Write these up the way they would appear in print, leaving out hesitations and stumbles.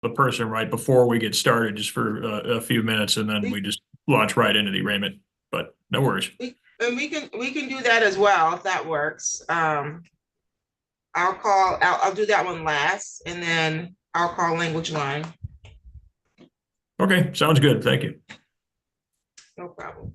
the person right before we get started, just for a few minutes, and then we just launch right into the arraignment. But no worries. And we can do that as well if that works. I'll do that one last, and then I'll call language line. Okay, sounds good. Thank you. No problem.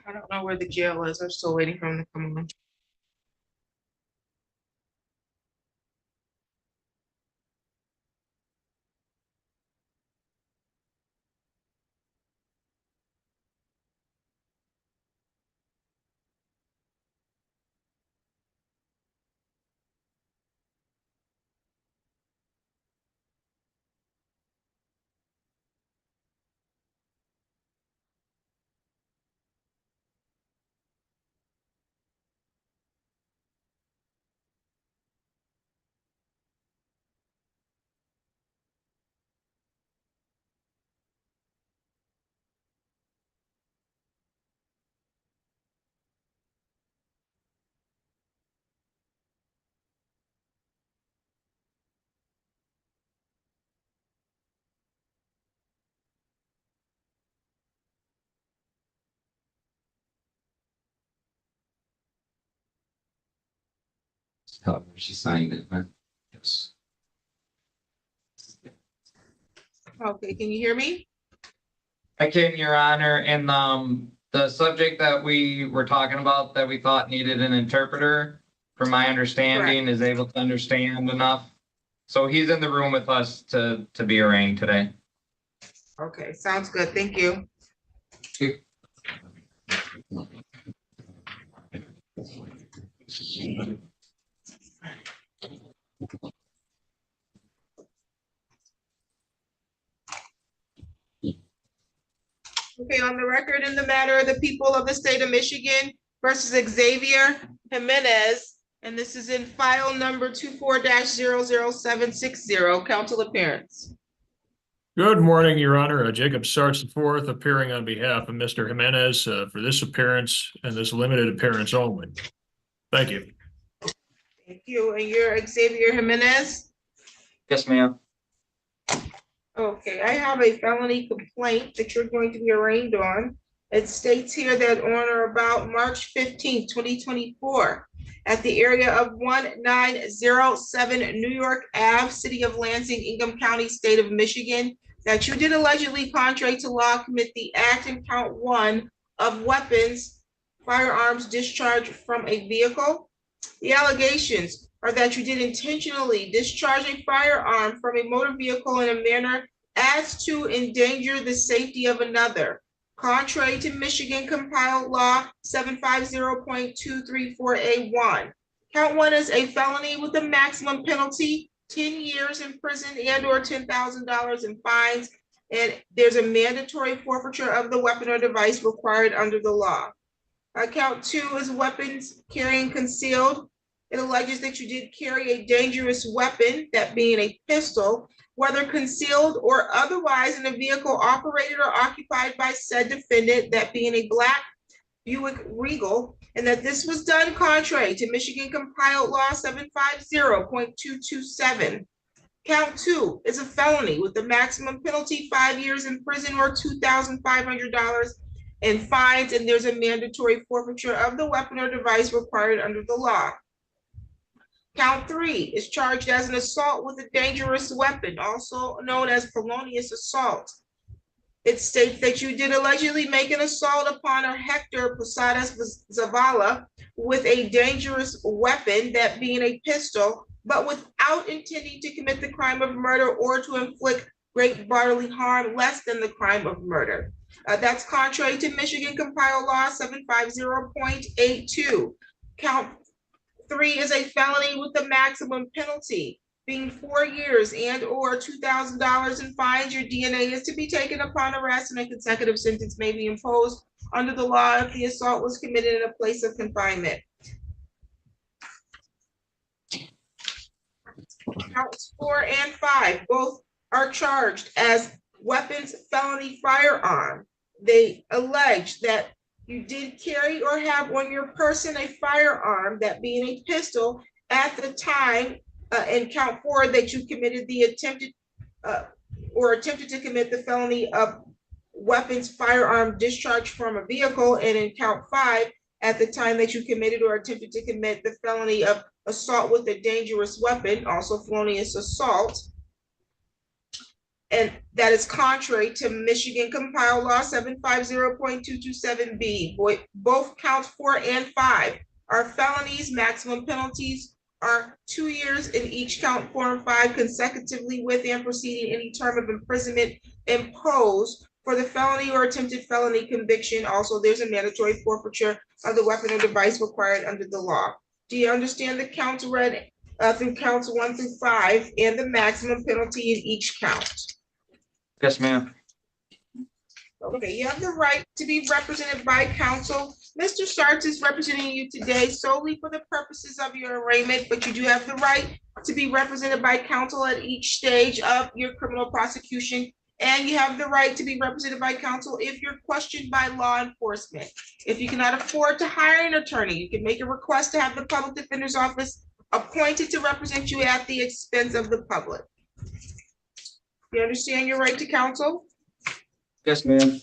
I don't know where the jail is. I'm still waiting for him to come on. She signed it, huh? Yes. Okay, can you hear me? I can, Your Honor, and the subject that we were talking about that we thought needed an interpreter, from my understanding, is able to understand enough. So he's in the room with us to be arraigned today. Okay, sounds good. Thank you. Okay, on the record in the matter, the people of the state of Michigan versus Xavier Jimenez, and this is in file number 24-00760, counsel appearance. Good morning, Your Honor. Jacob Sarts IV appearing on behalf of Mr. Jimenez for this appearance and this limited appearance only. Thank you. Thank you. And you're Xavier Jimenez? Yes, ma'am. Okay, I have a felony complaint that you're going to be arraigned on. It states here that on or about March 15th, 2024, at the area of 1907 New York Ave, City of Lansing, Ingham County, State of Michigan, that you did allegedly, contrary to law, commit the act in count 1 of weapons, firearms discharge from a vehicle. The allegations are that you did intentionally discharge a firearm from a motor vehicle in a manner as to endanger the safety of another, contrary to Michigan compiled law 750.234A1. Count 1 is a felony with a maximum penalty 10 years in prison and or $10,000 in fines, and there's a mandatory forfeiture of the weapon or device required under the law. Count 2 is weapons carrying concealed. It alleges that you did carry a dangerous weapon, that being a pistol, whether concealed or otherwise in a vehicle operated or occupied by said defendant, that being a black Buick Regal, and that this was done contrary to Michigan compiled law 750.227. Count 2 is a felony with the maximum penalty 5 years in prison or $2,500 in fines, and there's a mandatory forfeiture of the weapon or device required under the law. Count 3 is charged as an assault with a dangerous weapon, also known as felonious assault. It states that you did allegedly make an assault upon a Hector Presides Zavala with a dangerous weapon, that being a pistol, but without intending to commit the crime of murder or to inflict great bodily harm less than the crime of murder. That's contrary to Michigan compiled law 750.82. Count 3 is a felony with the maximum penalty being 4 years and or $2,000 in fines. Your DNA is to be taken upon arrest, and a consecutive sentence may be imposed under the law if the assault was committed in a place of confinement. Counts 4 and 5 both are charged as weapons felony firearm. They allege that you did carry or have on your person a firearm, that being a pistol, at the time, in count 4, that you committed the attempted to commit the felony of weapons firearm discharge from a vehicle, and in count 5, at the time that you committed or attempted to commit the felony of assault with a dangerous weapon, also felonious assault. And that is contrary to Michigan compiled law 750.227B. Both counts 4 and 5 are felonies. Maximum penalties are 2 years in each count 4 and 5, consecutively with and preceding any term of imprisonment imposed for the felony or attempted felony conviction. Also, there's a mandatory forfeiture of the weapon or device required under the law. Do you understand the counts read through counts 1 through 5 and the maximum penalty in each count? Yes, ma'am. Okay, you have the right to be represented by counsel. Mr. Sarts is representing you today solely for the purposes of your arraignment, but you do have the right to be represented by counsel at each stage of your criminal prosecution. And you have the right to be represented by counsel if you're questioned by law enforcement. If you cannot afford to hire an attorney, you can make a request to have the public defender's office appointed to represent you at the expense of the public. You understand your right to counsel? Yes, ma'am.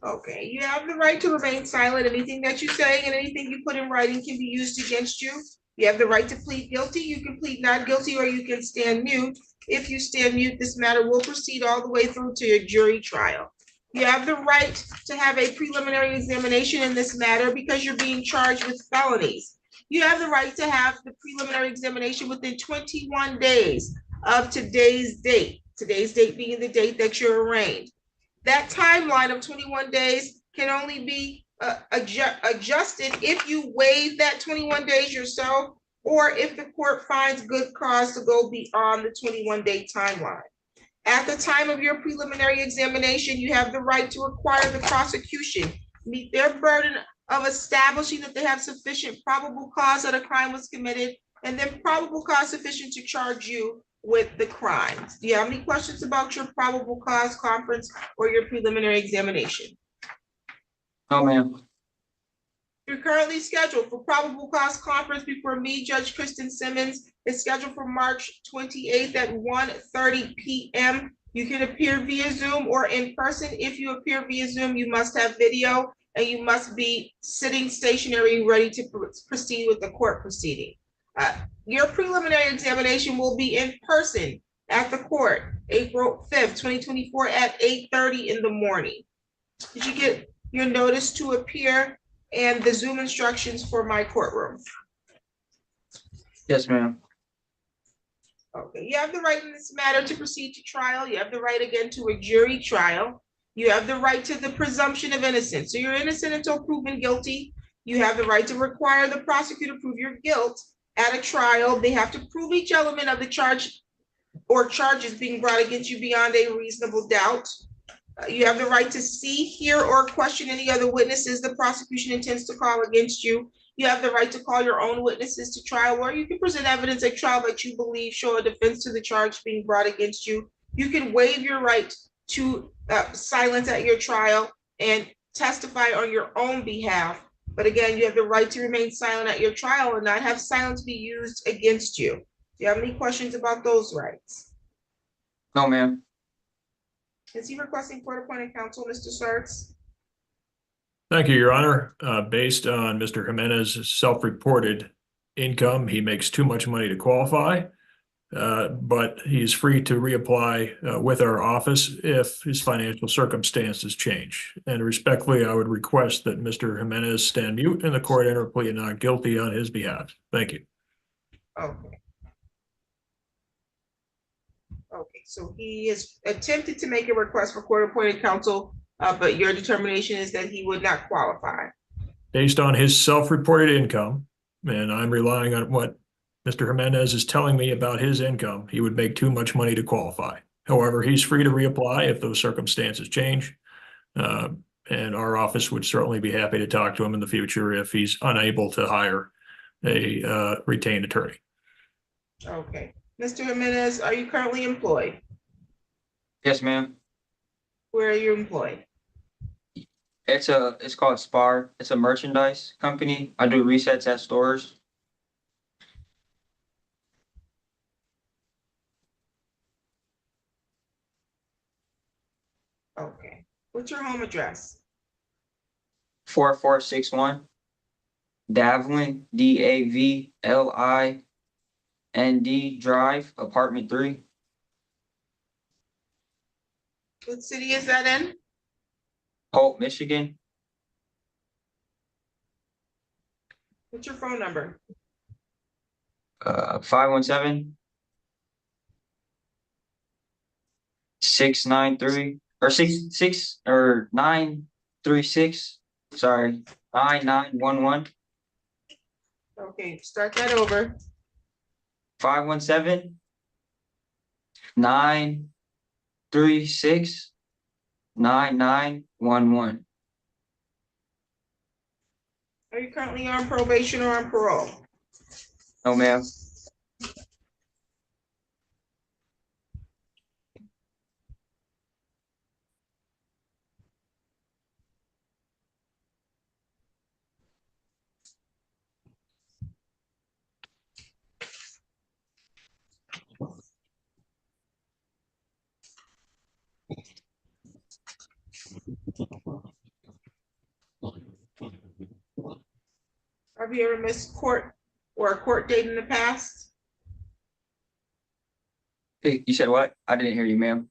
Okay, you have the right to remain silent. Anything that you say and anything you put in writing can be used against you. You have the right to plead guilty. You can plead not guilty, or you can stand mute. If you stand mute, this matter will proceed all the way through to your jury trial. You have the right to have a preliminary examination in this matter because you're being charged with felonies. You have the right to have the preliminary examination within 21 days of today's date being the date that you're arraigned. That timeline of 21 days can only be adjusted if you waive that 21 days yourself, or if the court finds good cause to go beyond the 21-day timeline. At the time of your preliminary examination, you have the right to require the prosecution meet their burden of establishing that they have sufficient probable cause that a crime was committed, and then probable cause sufficient to charge you with the crimes. Do you have any questions about your probable cause conference or your preliminary examination? No, ma'am. You're currently scheduled for probable cause conference before me, Judge Kristen Simmons. It's scheduled for March 28th at 1:30 p.m. You can appear via Zoom or in person. If you appear via Zoom, you must have video and you must be sitting stationary, ready to proceed with the court proceeding. Your preliminary examination will be in person at the court, April 5th, 2024 at 8:30 in the morning. Did you get your notice to appear and the Zoom instructions for my courtroom? Yes, ma'am. Okay, you have the right in this matter to proceed to trial. You have the right again to a jury trial. You have the right to the presumption of innocence. So you're innocent until proven guilty. You have the right to require the prosecutor prove your guilt at a trial. They have to prove each element of the charge or charges being brought against you beyond a reasonable doubt. You have the right to see, hear, or question any other witnesses the prosecution intends to call against you. You have the right to call your own witnesses to trial, or you can present evidence at trial that you believe show a defense to the charge being brought against you. You can waive your right to silence at your trial and testify on your own behalf. But again, you have the right to remain silent at your trial and not have silence be used against you. Do you have any questions about those rights? No, ma'am. Is he requesting court-appointed counsel, Mr. Sarks? Thank you, Your Honor. Based on Mr. Jimenez's self-reported income, he makes too much money to qualify, but he's free to reapply with our office if his financial circumstances change. And respectfully, I would request that Mr. Jimenez stand mute and the court enter a plea of not guilty on his behalf. Thank you. Okay. Okay, so he has attempted to make a request for court-appointed counsel, but your determination is that he would not qualify. Based on his self-reported income, and I'm relying on what Mr. Jimenez is telling me about his income, he would make too much money to qualify. However, he's free to reapply if those circumstances change. And our office would certainly be happy to talk to him in the future if he's unable to hire a retained attorney. Okay. Mr. Jimenez, are you currently employed? Yes, ma'am. Where are you employed? It's called Spar. It's a merchandise company. I do resets at stores. Okay. What's your home address? 4461 Davlin, DAVLIND Drive, apartment 3. What city is that in? Holt, Michigan. What's your phone number? 517 693 or 66 or 936. Sorry, 9911. Okay, start that over. 517 936 9911. Are you currently on probation or on parole? No, ma'am. Have you ever missed court or a court date in the past? Hey, you said what? I didn't hear you, ma'am.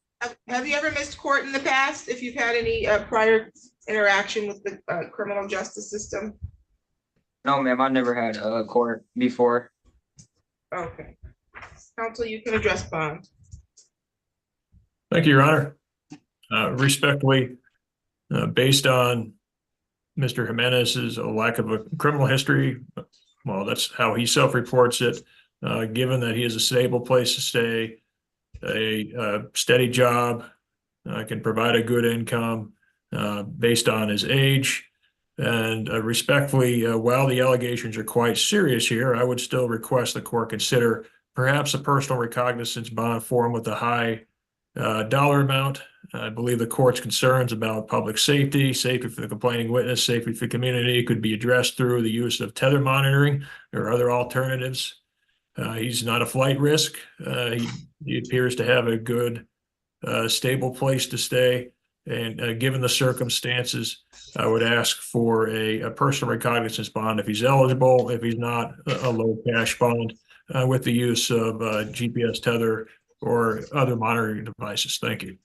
Have you ever missed court in the past if you've had any prior interaction with the criminal justice system? No, ma'am. I never had a court before. Okay. Counsel, you can address bond. Thank you, Your Honor. Respectfully, based on Mr. Jimenez's lack of a criminal history, well, that's how he self-reports it. Given that he has a stable place to stay, a steady job, can provide a good income based on his age. And respectfully, while the allegations are quite serious here, I would still request the court consider perhaps a personal recognizance bond for him with a high dollar amount. I believe the court's concerns about public safety, safety for the complaining witness, safety for the community could be addressed through the use of tether monitoring or other alternatives. He's not a flight risk. He appears to have a good, stable place to stay. And given the circumstances, I would ask for a personal recognizance bond if he's eligible. If he's not, a low cash bond with the use of GPS tether or other monitoring devices. Thank you.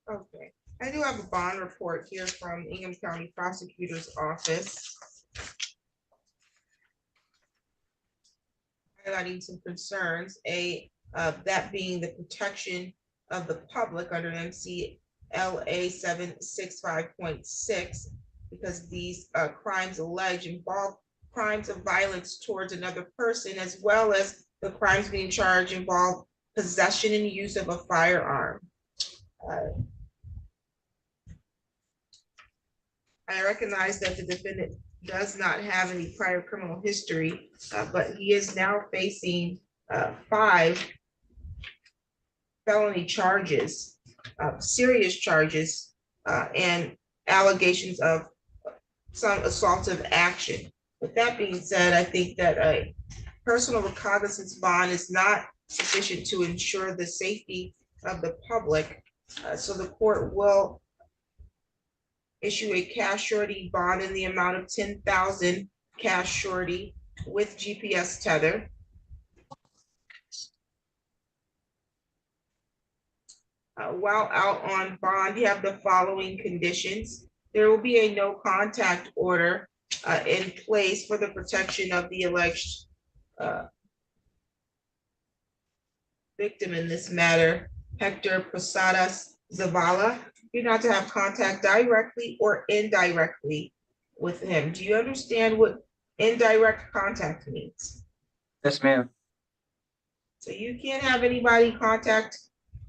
Okay, I do have a bond report here from Ingham County Prosecutor's Office, highlighting some concerns. That being the protection of the public under MCLA 765.6, because these crimes alleged involve crimes of violence towards another person, as well as the crimes being charged involve possession and use of a firearm. I recognize that the defendant does not have any prior criminal history, but he is now facing 5 felony charges, serious charges, and allegations of some assaultive action. With that being said, I think that a personal recognizance bond is not sufficient to ensure the safety of the public. So the court will issue a cash surety bond in the amount of 10,000 cash surety with GPS tether. While out on bond, you have the following conditions. There will be a no contact order in place for the protection of the alleged victim in this matter, Hector Posadas Zavala. You're not to have contact directly or indirectly with him. Do you understand what indirect contact means? Yes, ma'am. So you can't have anybody contact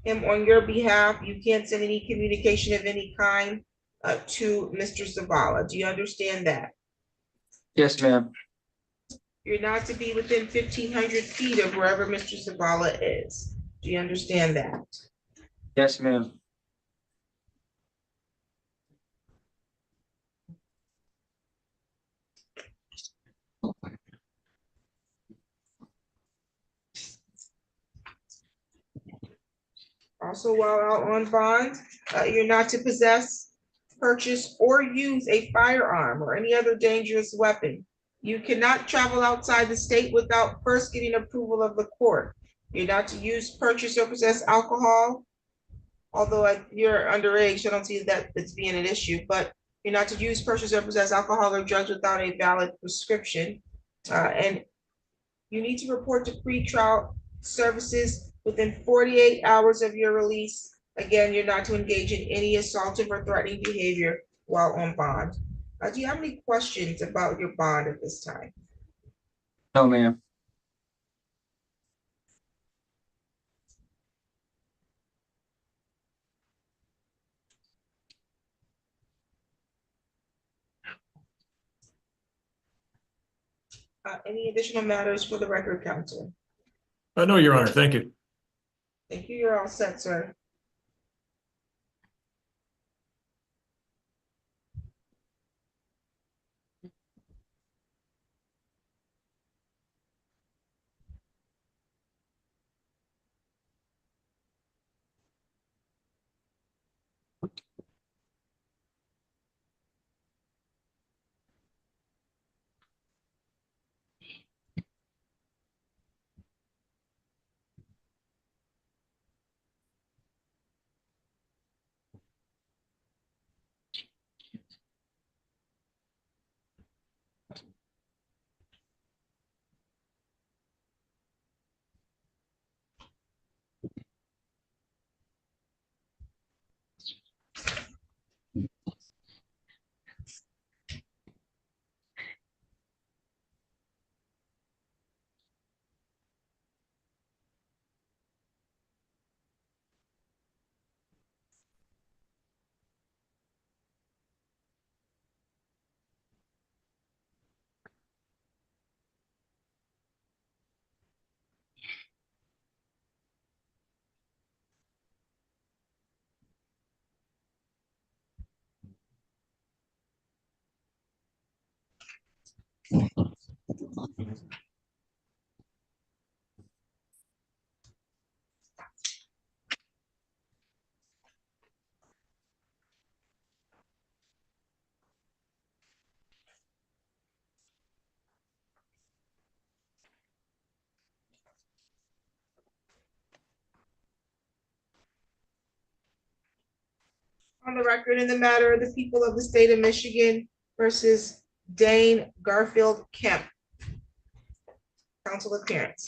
him on your behalf. You can't send any communication of any kind to Mr. Zavala. Do you understand that? Yes, ma'am. You're not to be within 1,500 feet of wherever Mr. Zavala is. Do you understand that? Yes, ma'am. Also, while out on bond, you're not to possess, purchase, or use a firearm or any other dangerous weapon. You cannot travel outside the state without first getting approval of the court. You're not to use, purchase, or possess alcohol. Although you're underage, I don't see that it's being an issue, but you're not to use, purchase, or possess alcohol or drugs without a valid prescription. And you need to report to pretrial services within 48 hours of your release. Again, you're not to engage in any assaultive or threatening behavior while on bond. Do you have any questions about your bond at this time? No, ma'am. Any additional matters for the record, counsel? No, Your Honor, thank you. Thank you. You're all set, sir. On the record in the matter of the people of the state of Michigan versus Dane Garfield Kemp. Counsel appearance.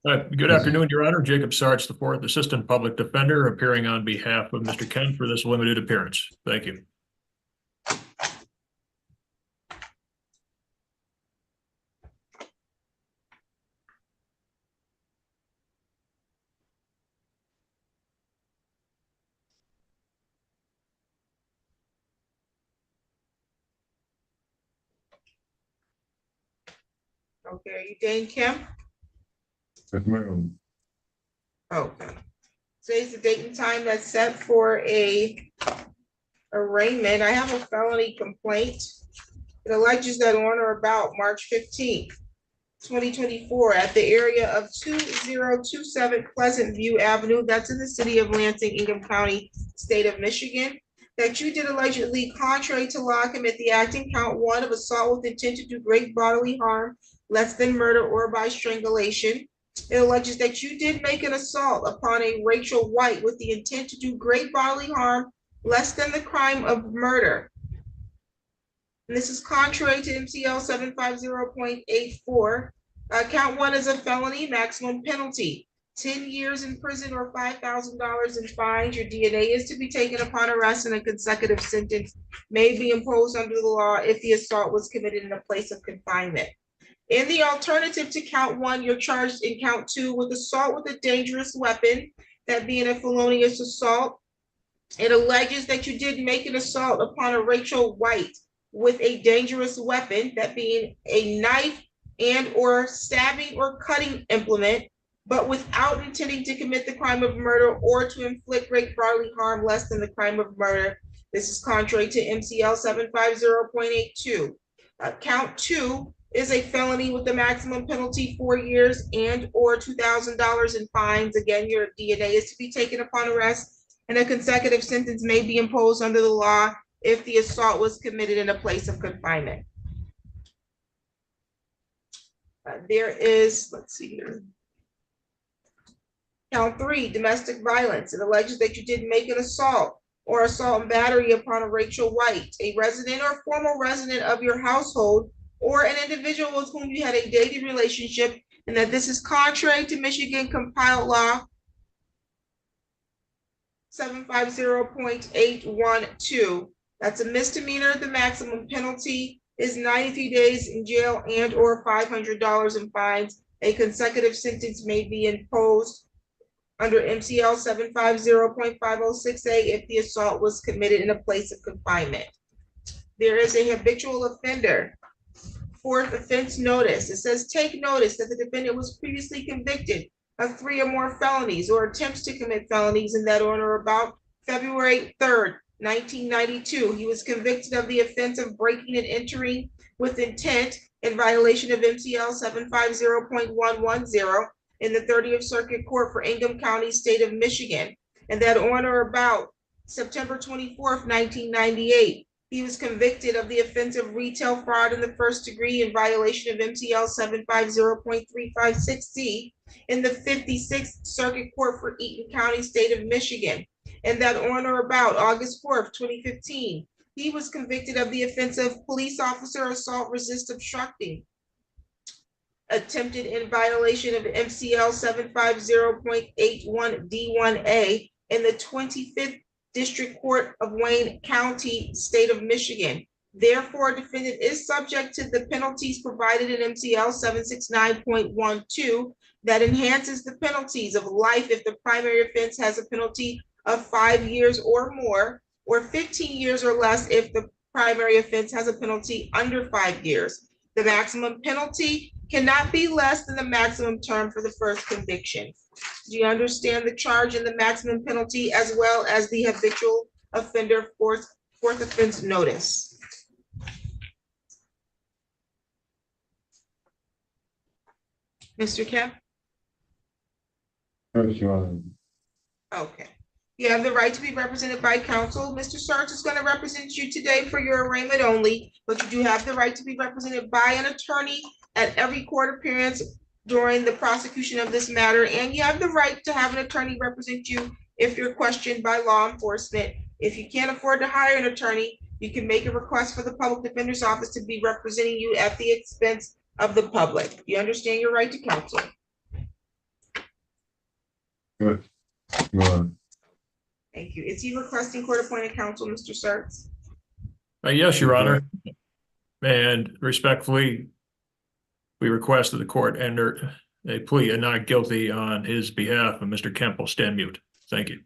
Good afternoon, Your Honor. Jacob Sarge, the fourth Assistant Public Defender, appearing on behalf of Mr. Kent for this limited appearance. Thank you. Okay, are you Dane Kemp? Yes, ma'am. Okay. Today's the date and time that's set for a arraignment. I have a felony complaint. It alleges that on or about March 15th, 2024, at the area of 2027 Pleasant View Avenue, that's in the city of Lansing, Ingham County, state of Michigan, that you did allegedly, contrary to law, commit the act in count 1 of assault with intent to do great bodily harm, less than murder or by strangulation. It alleges that you did make an assault upon a Rachel White with the intent to do great bodily harm, less than the crime of murder. And this is contrary to MCL 750.84. Count 1 is a felony, maximum penalty, 10 years in prison or $5,000 in fines. Your DNA is to be taken upon arrest, and a consecutive sentence may be imposed under the law if the assault was committed in a place of confinement. In the alternative to count 1, you're charged in count 2 with assault with a dangerous weapon, that being a felonious assault. It alleges that you did make an assault upon a Rachel White with a dangerous weapon, that being a knife and or stabbing or cutting implement, but without intending to commit the crime of murder or to inflict great bodily harm less than the crime of murder. This is contrary to MCL 750.82. Count 2 is a felony with the maximum penalty 4 years and or $2,000 in fines. Again, your DNA is to be taken upon arrest, and a consecutive sentence may be imposed under the law if the assault was committed in a place of confinement. There is, let's see here. Count 3, domestic violence. It alleges that you did make an assault or assault and battery upon a Rachel White, a resident or former resident of your household, or an individual with whom you had a dating relationship, and that this is contrary to Michigan compiled law 750.812. That's a misdemeanor. The maximum penalty is 93 days in jail and or $500 in fines. A consecutive sentence may be imposed under MCL 750.506A if the assault was committed in a place of confinement. There is a habitual offender fourth offense notice. It says, take notice that the defendant was previously convicted of 3 or more felonies or attempts to commit felonies in that order about February 3rd, 1992. He was convicted of the offense of breaking and entering with intent in violation of MCL 750.110 in the 30th Circuit Court for Ingham County, State of Michigan. And that on or about September 24th, 1998, he was convicted of the offense of retail fraud in the first degree in violation of MCL 750.356C in the 56th Circuit Court for Eaton County, State of Michigan. And that on or about August 4th, 2015, he was convicted of the offense of police officer assault resist obstructing, attempted in violation of MCL 750.81D1A in the 25th District Court of Wayne County, State of Michigan. Therefore, defendant is subject to the penalties provided in MCL 769.12 that enhances the penalties of life if the primary offense has a penalty of 5 years or more, or 15 years or less if the primary offense has a penalty under 5 years. The maximum penalty cannot be less than the maximum term for the first conviction. Do you understand the charge and the maximum penalty as well as the habitual offender fourth offense notice? Mr. Kemp? Yes, Your Honor. Okay. You have the right to be represented by counsel. Mr. Sarge is going to represent you today for your arraignment only, but you do have the right to be represented by an attorney at every court appearance during the prosecution of this matter, and you have the right to have an attorney represent you if you're questioned by law enforcement. If you can't afford to hire an attorney, you can make a request for the public defender's office to be representing you at the expense of the public. You understand your right to counsel? Yes, Your Honor. Thank you. Is he requesting court-appointed counsel, Mr. Sartz? Yes, Your Honor. And respectfully, we request that the court enter a plea of not guilty on his behalf, and Mr. Kemp will stand mute. Thank you.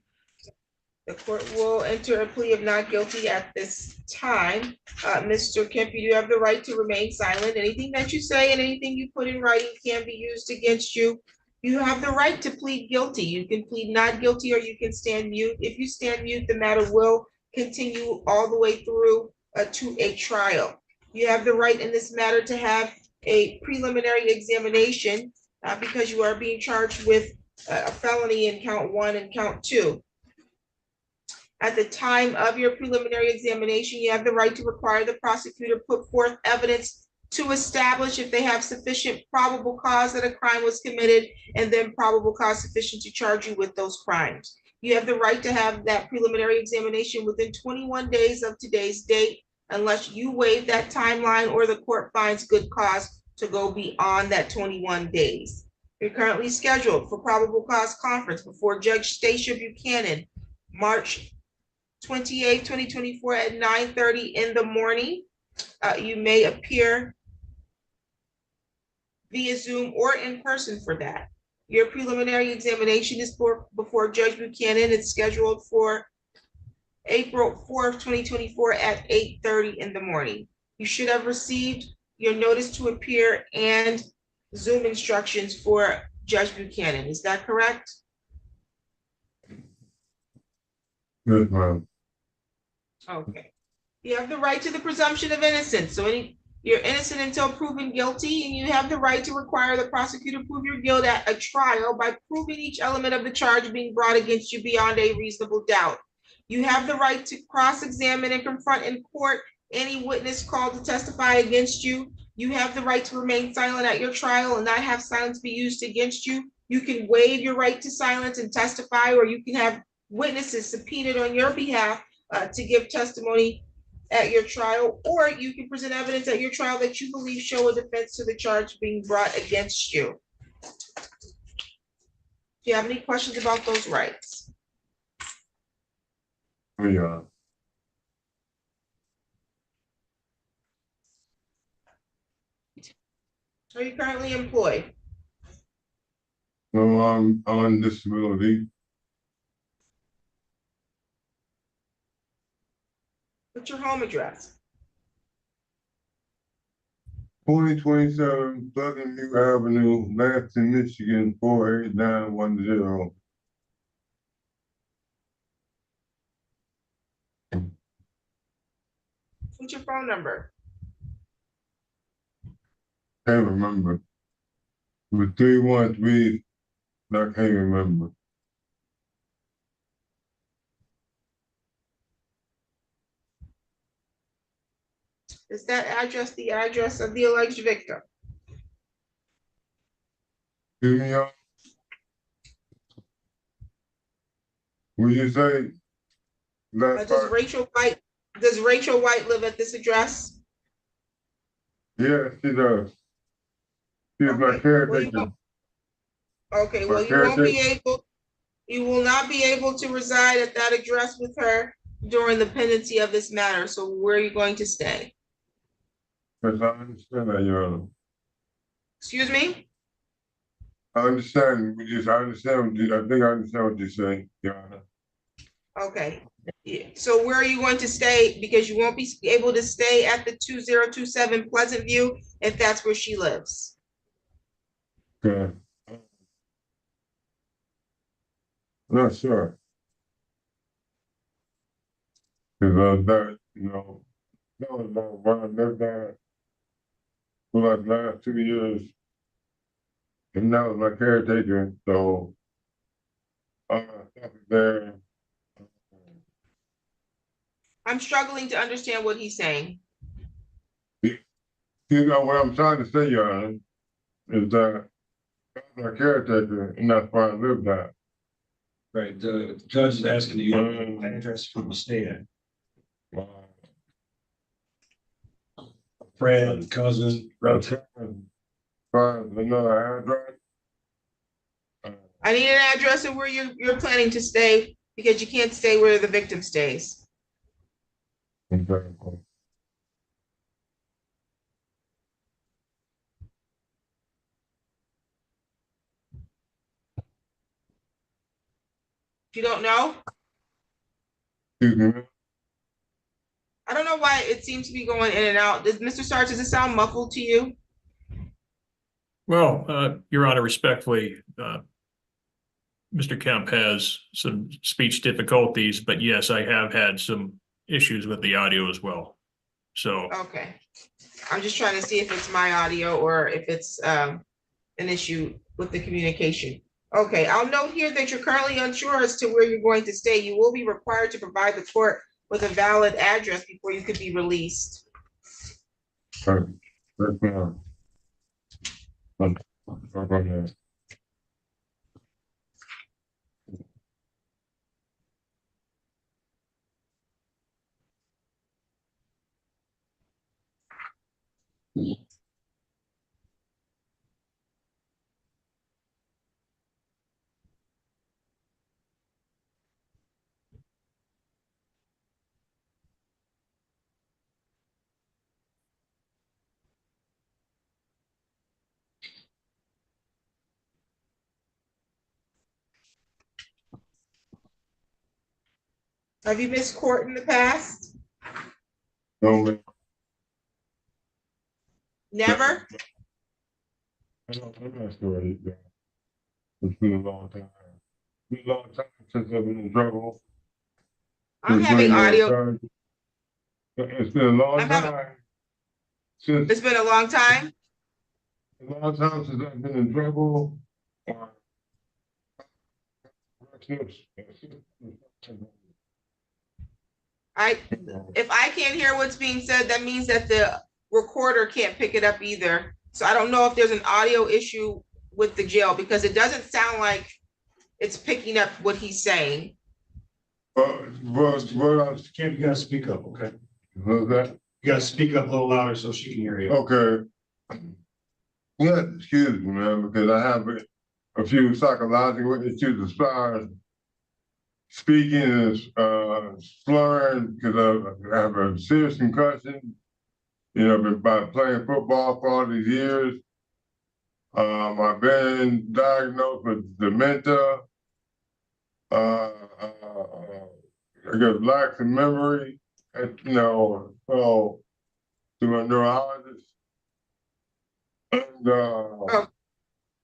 The court will enter a plea of not guilty at this time. Mr. Kemp, you have the right to remain silent. Anything that you say and anything you put in writing can be used against you. You have the right to plead guilty. You can plead not guilty or you can stand mute. If you stand mute, the matter will continue all the way through to a trial. You have the right in this matter to have a preliminary examination because you are being charged with a felony in count 1 and count 2. At the time of your preliminary examination, you have the right to require the prosecutor put forth evidence to establish if they have sufficient probable cause that a crime was committed, and then probable cause sufficient to charge you with those crimes. You have the right to have that preliminary examination within 21 days of today's date, unless you waive that timeline or the court finds good cause to go beyond that 21 days. You're currently scheduled for probable cause conference before Judge Stacia Buchanan, March 28, 2024 at 9:30 in the morning. You may appear via Zoom or in person for that. Your preliminary examination is before Judge Buchanan. It's scheduled for April 4th, 2024 at 8:30 in the morning. You should have received your notice to appear and Zoom instructions for Judge Buchanan. Is that correct? Yes, ma'am. Okay. You have the right to the presumption of innocence. So you're innocent until proven guilty, and you have the right to require the prosecutor prove your guilt at a trial by proving each element of the charge being brought against you beyond a reasonable doubt. You have the right to cross-examine and confront in court any witness called to testify against you. You have the right to remain silent at your trial and not have silence be used against you. You can waive your right to silence and testify, or you can have witnesses subpoenaed on your behalf to give testimony at your trial, or you can present evidence at your trial that you believe show a defense to the charge being brought against you. Do you have any questions about those rights? Oh, Your Honor. Are you currently employed? No, I'm on disability. What's your home address? 2027 Pleasant View Avenue, Lansing, Michigan, 48910. What's your phone number? Can't remember. With 313, I can't remember. Is that address the address of the alleged victim? Excuse me, y'all. Will you say that Does part? Rachel White live at this address? Yeah, she does. She's my Okay, caretaker. Okay, well, you will not be able to reside at that address with her during the pendency of this matter. So where are you going to stay? Because I understand that, Your Honor. Excuse me? I understand. I understand. I think I understand what you're saying, Your Honor. Okay. Yeah. So where are you going to stay? Because you won't be able to stay at the 2027 Pleasant View if that's where she lives. Okay. Not sure. Because that, that was when I lived there for like the last 2 years. And that was my caretaker. So I stuck there. I'm struggling to understand what he's saying. What I'm trying to say, Your Honor, is that that's my caretaker, and that's why I lived there. Right, the judge is asking you address from the state. Friend, cousin, relative. Another address. I need an address of where you're planning to stay because you can't stay where the victim stays. Okay. If you don't know, Excuse me. I don't know why it seems to be going in and out. Mr. Sarge, does it sound muffled to you? Well, Your Honor, respectfully, Mr. Kemp has some speech difficulties, but yes, I have had some issues with the audio as well. So, Okay. I'm just trying to see if it's my audio or if it's an issue with the communication. Okay, I'll note here that you're currently unsure as to where you're going to stay. You will be required to provide the court with a valid address before you could be released. Right. Right now. Okay. Have you missed court in the past? No, Never? I'm not sure either. It's been a long time. It's been a long time since I've been in trouble. I'm having audio. It's been a long time since. It's been a long time. A long time since I've been in trouble. If I can't hear what's being said, that means that the recorder can't pick it up either. So I don't know if there's an audio issue with the jail because it doesn't sound like it's picking up what he's saying. Kim, you gotta speak up, okay? What's that? You gotta speak up a little louder so she can hear you. Okay. Yeah, excuse me, man, because I have a few psychological issues as far as speaking and slurring because I have a serious concussion. By playing football for all these years. I've been diagnosed with dementia. I got lack of memory. So to a neurologist. And, Oh.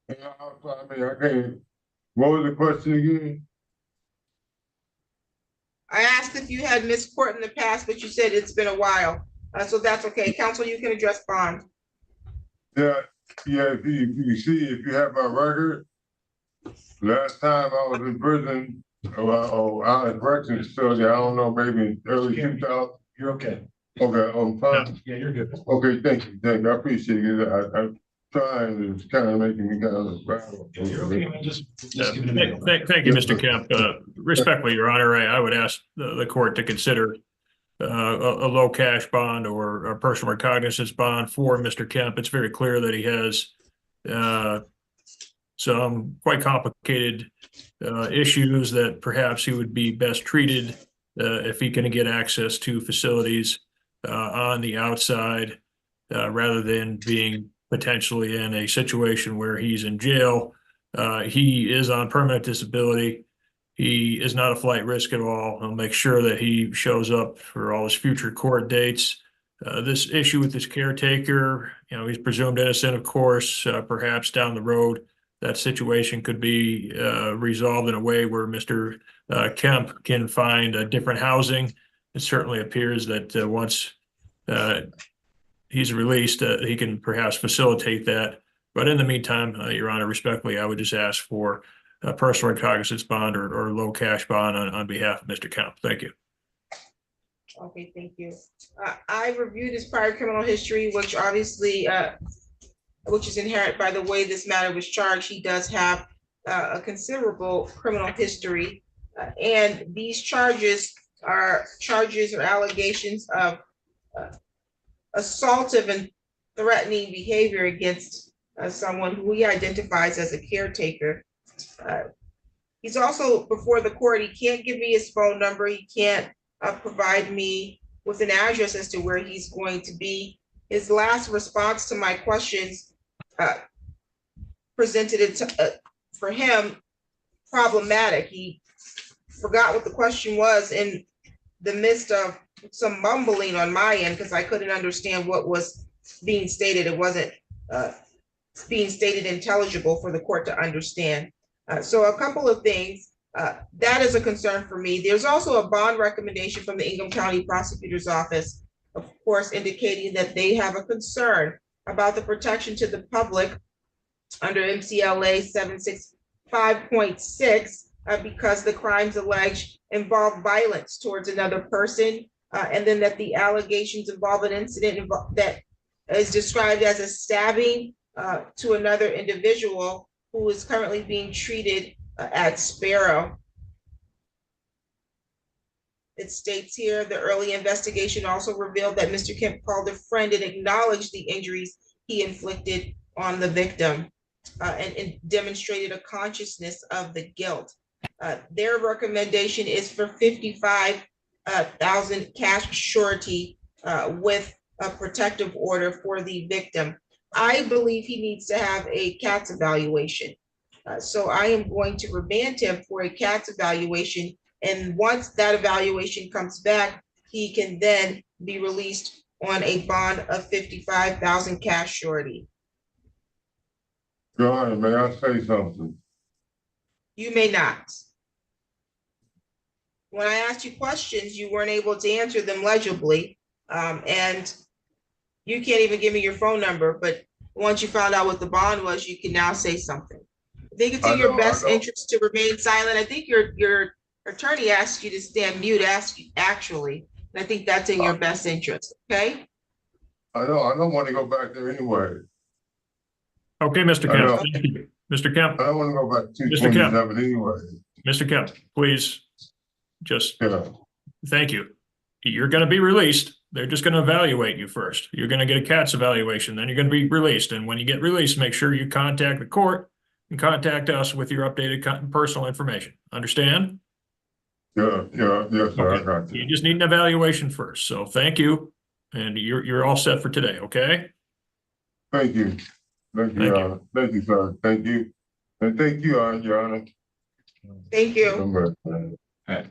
and I mean, I can't, what was the question again? I asked if you had missed court in the past, but you said it's been a while. So that's okay. Counsel, you can address bond. Yeah, yeah, if you have my record, last time I was in prison, out at corrections facility, I don't know, maybe early 2000. You're okay. Okay, I'm fine. Yeah, you're good. Okay, thank you, I appreciate it. I'm trying, it's kind of making me kind of rattle. You're okay, man. Just give it a minute. Thank you, Mr. Kemp. Respectfully, Your Honor, I would ask the court to consider a low cash bond or a personal recognizance bond for Mr. Kemp. It's very clear that he has some quite complicated issues that perhaps he would be best treated if he can get access to facilities on the outside rather than being potentially in a situation where he's in jail. He is on permanent disability. He is not a flight risk at all. I'll make sure that he shows up for all his future court dates. This issue with this caretaker, he's presumed innocent, of course. Perhaps down the road, that situation could be resolved in a way where Mr. Kemp can find different housing. It certainly appears that once he's released, he can perhaps facilitate that. But in the meantime, Your Honor, respectfully, I would just ask for a personal recognizance bond or low cash bond on behalf of Mr. Kemp. Thank you. Okay, thank you. I reviewed his prior criminal history, which obviously, which is inherent by the way this matter was charged. He does have a considerable criminal history, and these charges are allegations of assaultive and threatening behavior against someone who he identifies as a caretaker. He's also before the court. He can't give me his phone number. He can't provide me with an address as to where he's going to be. His last response to my questions presented it for him problematic. He forgot what the question was in the midst of some mumbling on my end because I couldn't understand what was being stated. It wasn't being stated intelligible for the court to understand. So a couple of things. That is a concern for me. There's also a bond recommendation from the Ingham County Prosecutor's Office, of course, indicating that they have a concern about the protection to the public under MCLA 765.6 because the crimes alleged involve violence towards another person, and then that the allegations involve an incident that is described as a stabbing to another individual who is currently being treated at Sparrow. It states here, the early investigation also revealed that Mr. Kemp called a friend and acknowledged the injuries he inflicted on the victim and demonstrated a consciousness of the guilt. Their recommendation is for $55,000 cash surety with a protective order for the victim. I believe he needs to have a CATS evaluation. So I am going to remand him for a CATS evaluation. And once that evaluation comes back, he can then be released on a bond of $55,000 cash surety. Your Honor, may I say something? You may not. When I asked you questions, you weren't able to answer them legibly. And you can't even give me your phone number, but once you found out what the bond was, you can now say something. I think it's in your best interest to remain silent. I think your attorney asked you to stand mute, actually. And I think that's in your best interest, okay? I don't want to go back there anyway. Okay, Mr. Kemp, thank you. Mr. Kemp. I don't want to go back to Mr. Kemp. 227 anyway. Mr. Kemp, please, just Yeah. thank you. You're going to be released. They're just going to evaluate you first. You're going to get a CATS evaluation, then you're going to be released. And when you get released, make sure you contact the court and contact us with your updated personal information. Understand? Yes, sir, Okay. I got you. You just need an evaluation first. So thank you. And you're all set for today, okay? Thank you. Thank you, Your Honor. Thank you, sir. Thank you. And thank you, Your Honor. Thank you. All right.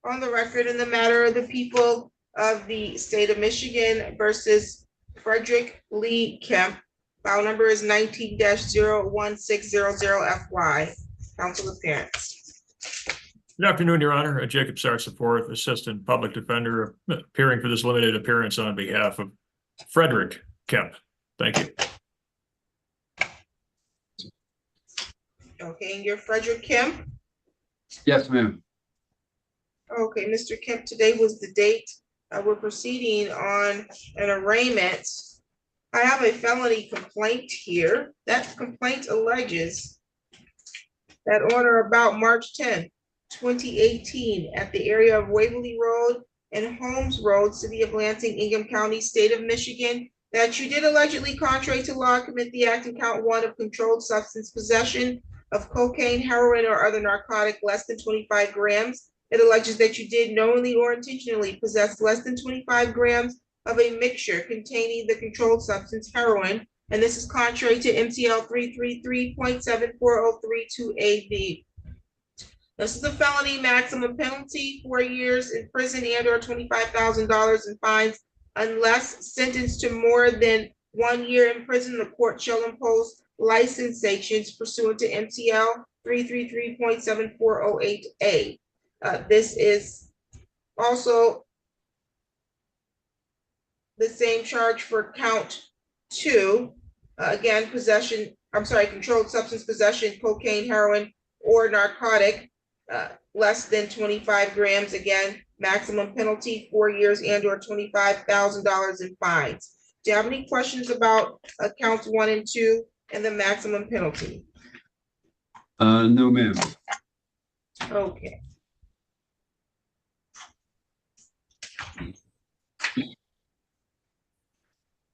On the record in the matter of the people of the state of Michigan versus Frederick Lee Kemp. File number is 19-01600FY. Counsel appearance. Good afternoon, Your Honor. Jacob Sartz IV, Assistant Public Defender, appearing for this limited appearance on behalf of Frederick Kemp. Thank you. Okay, and you're Frederick Kemp? Yes, ma'am. Okay, Mr. Kemp, today was the date. We're proceeding on an arraignment. I have a felony complaint here. That complaint alleges that on or about March 10th, 2018, at the area of Waverly Road and Holmes Road, City of Lansing, Ingham County, State of Michigan, that you did allegedly, contrary to law, commit the act in count 1 of controlled substance possession of cocaine, heroin, or other narcotic less than 25 grams. It alleges that you did knowingly or intentionally possess less than 25 grams of a mixture containing the controlled substance heroin, and this is contrary to MCL 333.74032AB. This is a felony, maximum penalty 4 years in prison and/or $25,000 in fines, unless sentenced to more than 1 year in prison. The court shall impose license sanctions pursuant to MCL 333.7408A. This is also the same charge for count 2. Again, controlled substance possession, cocaine, heroin, or narcotic, less than 25 grams. Again, maximum penalty 4 years and/or $25,000 in fines. Do you have any questions about counts 1 and 2 and the maximum penalty? No, ma'am. Okay.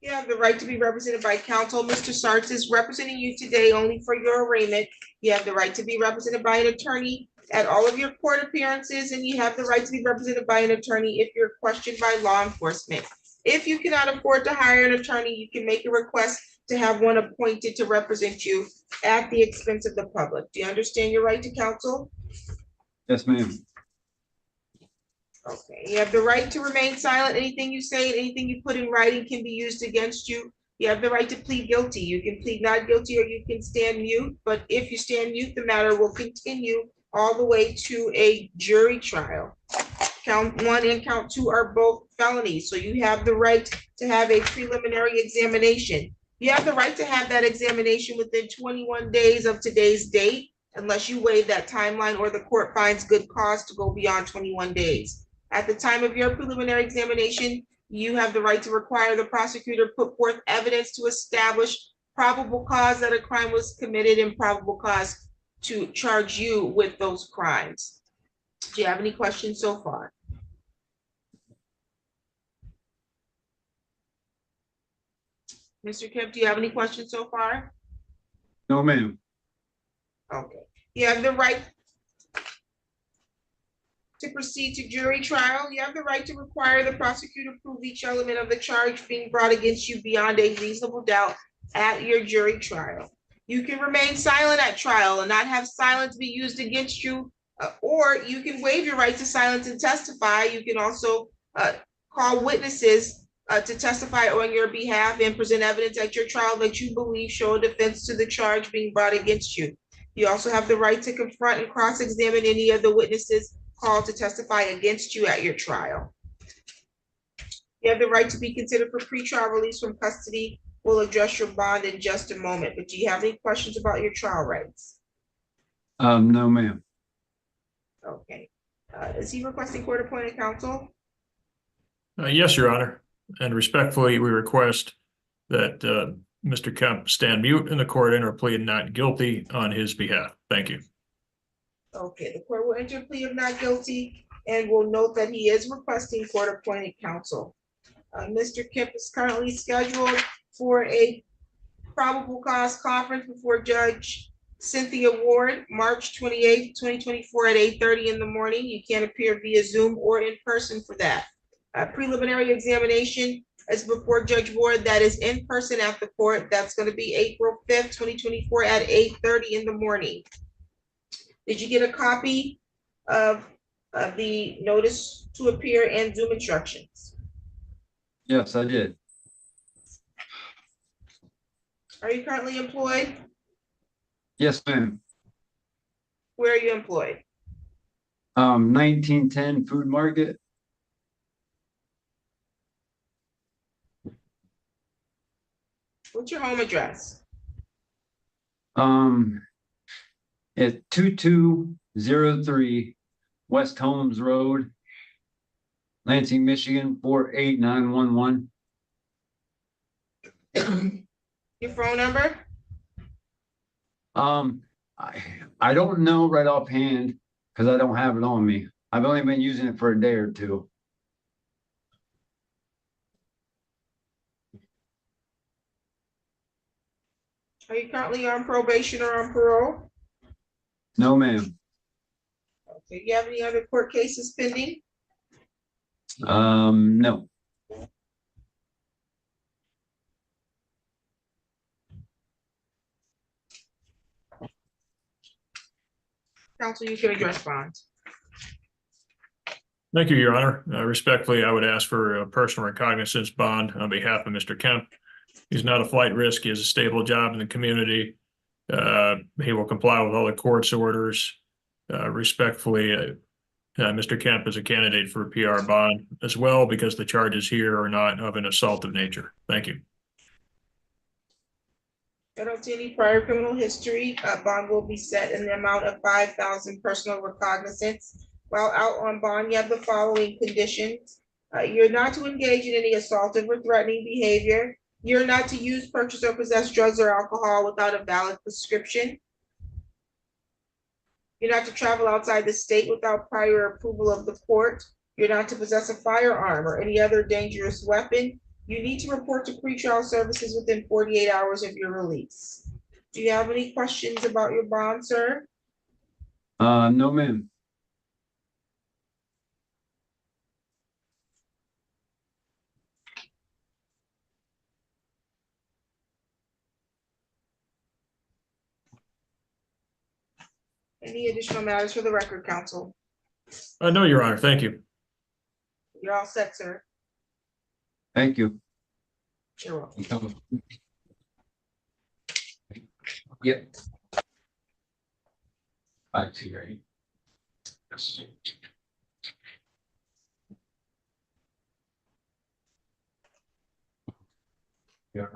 You have the right to be represented by counsel. Mr. Sartz is representing you today only for your arraignment. You have the right to be represented by an attorney at all of your court appearances, and you have the right to be represented by an attorney if you're questioned by law enforcement. If you cannot afford to hire an attorney, you can make a request to have one appointed to represent you at the expense of the public. Do you understand your right to counsel? Yes, ma'am. Okay, you have the right to remain silent. Anything you say and anything you put in writing can be used against you. You have the right to plead guilty. You can plead not guilty or you can stand mute, but if you stand mute, the matter will continue all the way to a jury trial. Count 1 and count 2 are both felonies, so you have the right to have a preliminary examination. You have the right to have that examination within 21 days of today's date, unless you waive that timeline or the court finds good cause to go beyond 21 days. At the time of your preliminary examination, you have the right to require the prosecutor put forth evidence to establish probable cause that a crime was committed and probable cause to charge you with those crimes. Do you have any questions so far? Mr. Kemp, do you have any questions so far? No, ma'am. Okay. You have the right to proceed to jury trial. You have the right to require the prosecutor prove each element of the charge being brought against you beyond a reasonable doubt at your jury trial. You can remain silent at trial and not have silence be used against you, or you can waive your right to silence and testify. You can also call witnesses to testify on your behalf and present evidence at your trial that you believe show a defense to the charge being brought against you. You also have the right to confront and cross-examine any of the witnesses called to testify against you at your trial. You have the right to be considered for pretrial release from custody. We'll address your bond in just a moment, but do you have any questions about your trial rights? No, ma'am. Okay. Is he requesting court-appointed counsel? Yes, Your Honor, and respectfully, we request that Mr. Kemp stand mute in the court, enter a plea of not guilty on his behalf. Thank you. Okay, the court will enter a plea of not guilty and will note that he is requesting court-appointed counsel. Mr. Kemp is currently scheduled for a probable cause conference before Judge Cynthia Ward, March 28th, 2024 at 8:30 in the morning. You can appear via Zoom or in person for that. Preliminary examination is before Judge Ward. That is in person at the court. That's going to be April 5th, 2024 at 8:30 in the morning. Did you get a copy of the notice to appear and Zoom instructions? Yes, I did. Are you currently employed? Yes, ma'am. Where are you employed? 1910 Food Market. What's your home address? It's 2203 West Holmes Road, Lansing, Michigan, 48911. Your phone number? I don't know right offhand because I don't have it on me. I've only been using it for a day or two. Are you currently on probation or on parole? No, ma'am. Okay, do you have any other court cases pending? No. Counsel, you can address bonds. Thank you, Your Honor. Respectfully, I would ask for a personal recognizance bond on behalf of Mr. Kemp. He's not a flight risk. He has a stable job in the community. He will comply with all the court's orders. Respectfully, Mr. Kemp is a candidate for a PR bond as well because the charges here are not of an assaultive nature. Thank you. I don't see any prior criminal history. Bond will be set in the amount of 5,000 personal recognizance. While out on bond, you have the following conditions. You're not to engage in any assaultive or threatening behavior. You're not to use, purchase, or possess drugs or alcohol without a valid prescription. You're not to travel outside the state without prior approval of the court. You're not to possess a firearm or any other dangerous weapon. You need to report to pretrial services within 48 hours of your release. Do you have any questions about your bond, sir? No, ma'am. Any additional matters for the record, counsel? No, Your Honor. Thank you. You're all set, sir. Thank you. You're welcome. Yep. Back to your. Yes. Yeah.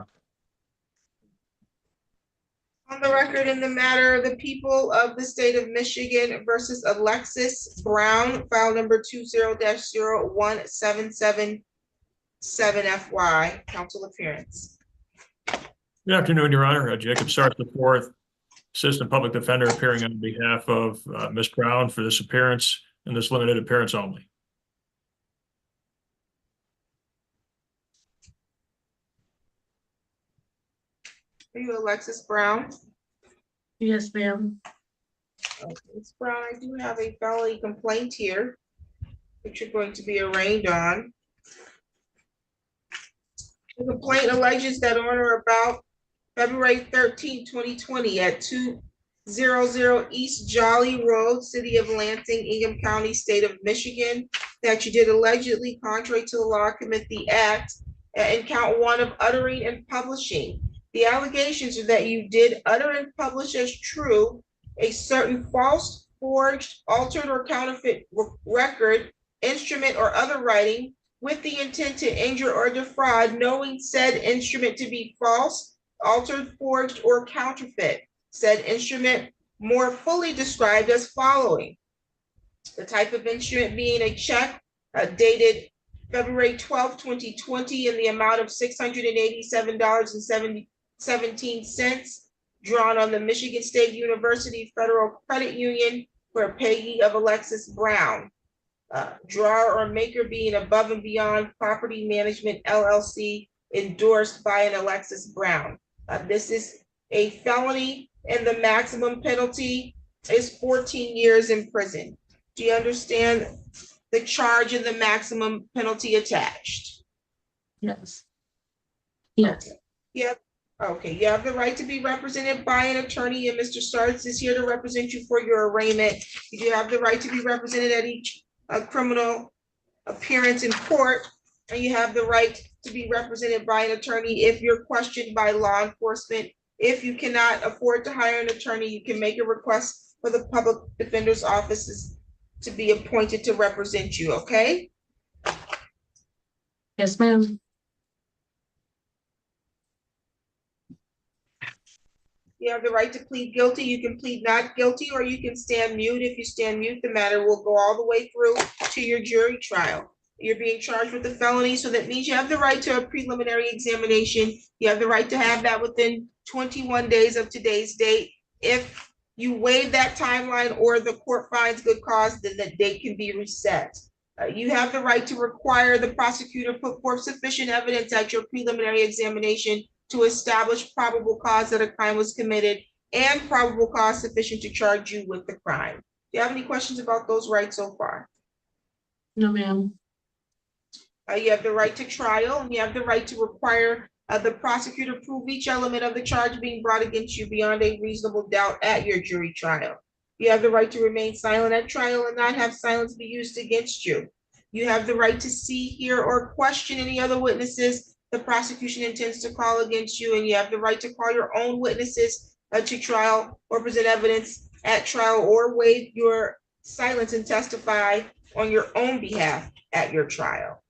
On the record in the matter, the people of the state of Michigan versus Alexis Brown, file number 20-01777 FY, counsel appearance. Good afternoon, Your Honor. Jacob Sarth IV, Assistant Public Defender, appearing on behalf of Ms. Brown for this appearance and this limited appearance only. Are you Alexis Brown? Yes, ma'am. Okay, Ms. Brown, I do have a felony complaint here, which you're going to be arraigned on. The complaint alleges that on or about February 13, 2020, at 200 East Jolly Road, City of Lansing, Ingham County, State of Michigan, that you did allegedly, contrary to the law, commit the act in count 1 of uttering and publishing. The allegations are that you did utter and publish as true a certain false, forged, altered, or counterfeit record, instrument, or other writing with the intent to injure or defraud, knowing said instrument to be false, altered, forged, or counterfeit. Said instrument more fully described as following: The type of instrument being a check dated February 12, 2020, in the amount of $687.17, drawn on the Michigan State University Federal Credit Union for a payee of Alexis Brown. Drawer or maker being Above and Beyond Property Management LLC, endorsed by an Alexis Brown. This is a felony, and the maximum penalty is 14 years in prison. Do you understand the charge and the maximum penalty attached? Yes. Yes. Yep. Okay, you have the right to be represented by an attorney, and Mr. Starks is here to represent you for your arraignment. You do have the right to be represented at each criminal appearance in court, and you have the right to be represented by an attorney if you're questioned by law enforcement. If you cannot afford to hire an attorney, you can make a request for the public defender's offices to be appointed to represent you, okay? Yes, ma'am. You have the right to plead guilty. You can plead not guilty, or you can stand mute. If you stand mute, the matter will go all the way through to your jury trial. You're being charged with a felony, so that means you have the right to a preliminary examination. You have the right to have that within 21 days of today's date. If you waive that timeline or the court finds good cause, then the date can be reset. You have the right to require the prosecutor put forth sufficient evidence at your preliminary examination to establish probable cause that a crime was committed, and probable cause sufficient to charge you with the crime. Do you have any questions about those rights so far? No, ma'am. You have the right to trial, and you have the right to require the prosecutor prove each element of the charge being brought against you beyond a reasonable doubt at your jury trial. You have the right to remain silent at trial and not have silence be used against you. You have the right to see, hear, or question any other witnesses the prosecution intends to call against you, and you have the right to call your own witnesses to trial or present evidence at trial, or waive your silence and testify on your own behalf at your trial.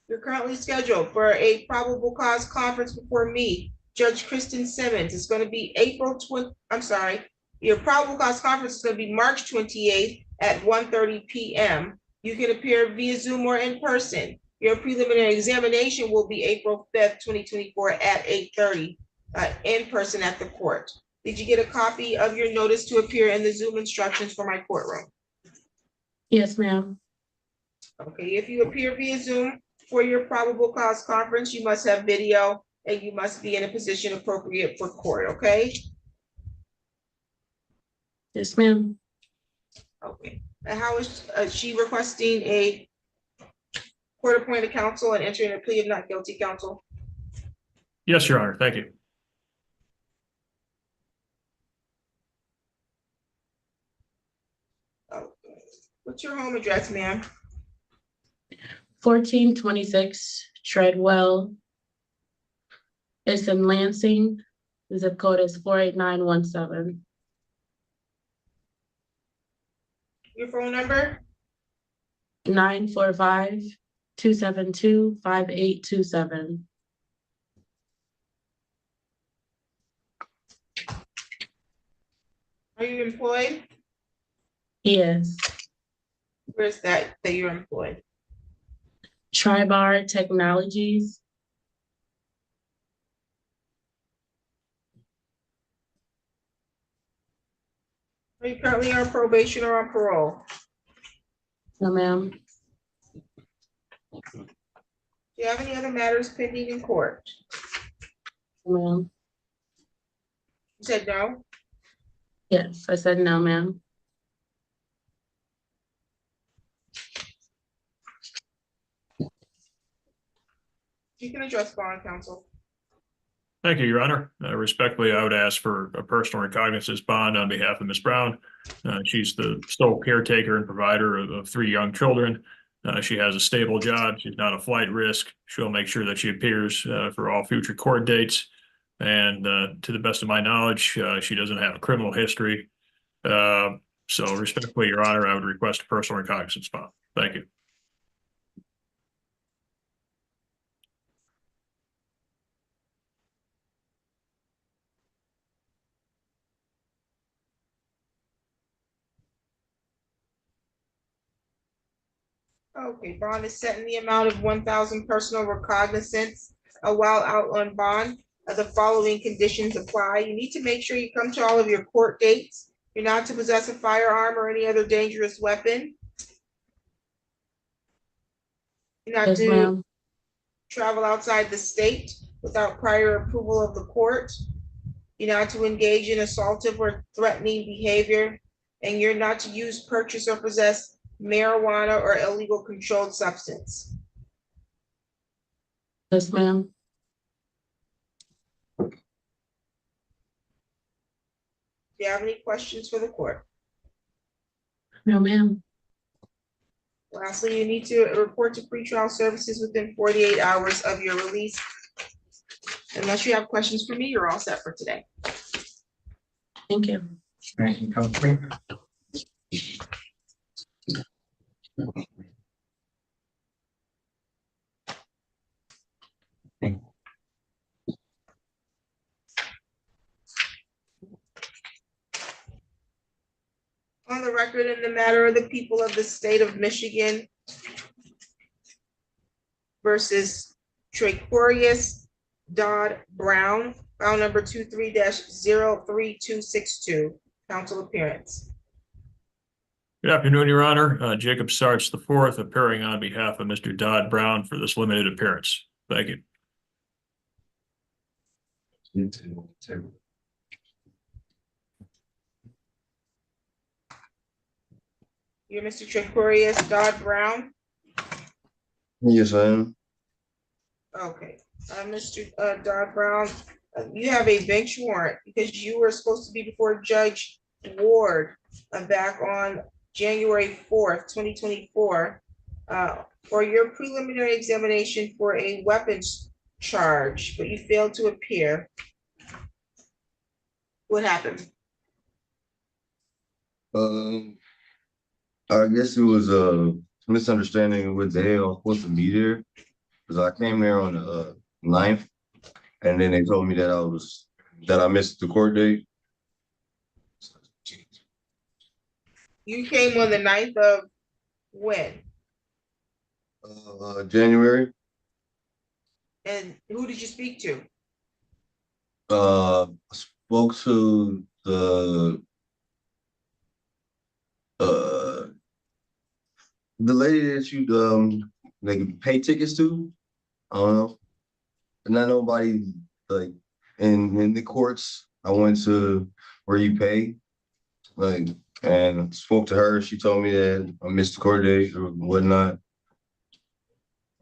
You're currently scheduled for a probable cause conference before me, Judge Kristen Simmons. It's going to be your probable cause conference is going to be March 28th at 1:30 p.m. You can appear via Zoom or in person. Your preliminary examination will be April 5th, 2024 at 8:30 in person at the court. Did you get a copy of your notice to appear in the Zoom instructions for my courtroom? Yes, ma'am. Okay, if you appear via Zoom for your probable cause conference, you must have video and you must be in a position appropriate for court, okay? Yes, ma'am. Okay, and how is she requesting a court-appointed counsel and entering a plea of not guilty, counsel? Yes, Your Honor. Thank you. Okay. What's your home address, ma'am? 1426 Treadwell. It's in Lansing. The zip code is 48917. Your phone number? 945-272-5827. Are you employed? Yes. Where's that you're employed? Tribar Technologies. Are you currently on probation or on parole? No, ma'am. Do you have any other matters pending in court? No, ma'am. You said no? Yes, I said no, ma'am. You can address bond, counsel. Thank you, Your Honor. Respectfully, I would ask for a personal recognizance bond on behalf of Ms. Brown. She's the sole caretaker and provider of 3 young children. She has a stable job. She's not a flight risk. She'll make sure that she appears for all future court dates. And to the best of my knowledge, she doesn't have a criminal history. So respectfully, Your Honor, I would request a personal recognizance bond. Thank you. Okay, bond is set in the amount of 1,000 personal recognizance. While out on bond, the following conditions apply. You need to make sure you come to all of your court dates. You're not to possess a firearm or any other dangerous weapon. You're not Yes, to ma'am. travel outside the state without prior approval of the court. You're not to engage in assaultive or threatening behavior, and you're not to use, purchase, or possess marijuana or illegal controlled substance. Yes, ma'am. Do you have any questions for the court? No, ma'am. Lastly, you need to report to pretrial services within 48 hours of your release. Unless you have questions for me, you're all set for today. Thank you. Thank you, Counselor. On the record, in the matter of the people of the state of Michigan versus Tracorius Dodd Brown, file number 23-03262, counsel appearance. Good afternoon, Your Honor. Jacob Sarch IV, appearing on behalf of Mr. Dodd Brown for this limited appearance. Thank you. You're Mr. Tracorius Dodd Brown? Yes, I am. Okay, Mr. Dodd Brown, you have a bench warrant because you were supposed to be before Judge Ward back on January 4th, 2024, for your preliminary examination for a weapons charge, but you failed to appear. What happened? I guess it was a misunderstanding with the hell I was supposed to be there, because I came there on the 9th, and then they told me that I missed the court date. You came on the 9th of when? January. And who did you speak to? I spoke to the lady that you like pay tickets to. I don't know. Not nobody like in the courts. I went to where you pay, like, and spoke to her. She told me that I missed the court date or whatnot.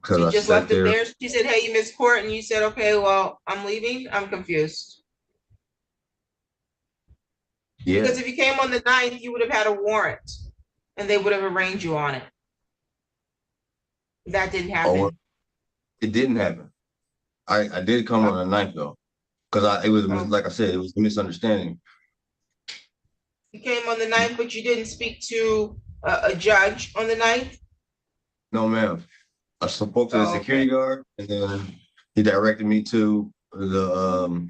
She I just sat left it there. She said, "Hey, you missed court," and you said, "Okay, well, I'm leaving." I'm confused. Yeah. Because if you came on the 9th, you would have had a warrant, and they would have arraigned you on it. That didn't happen. Oh, it didn't happen. I did come on the 9th though, because it was like I said, it was a misunderstanding. You came on the 9th, but you didn't speak to a judge on the 9th? No, ma'am. I spoke to the Oh, security guard, and then he directed me to the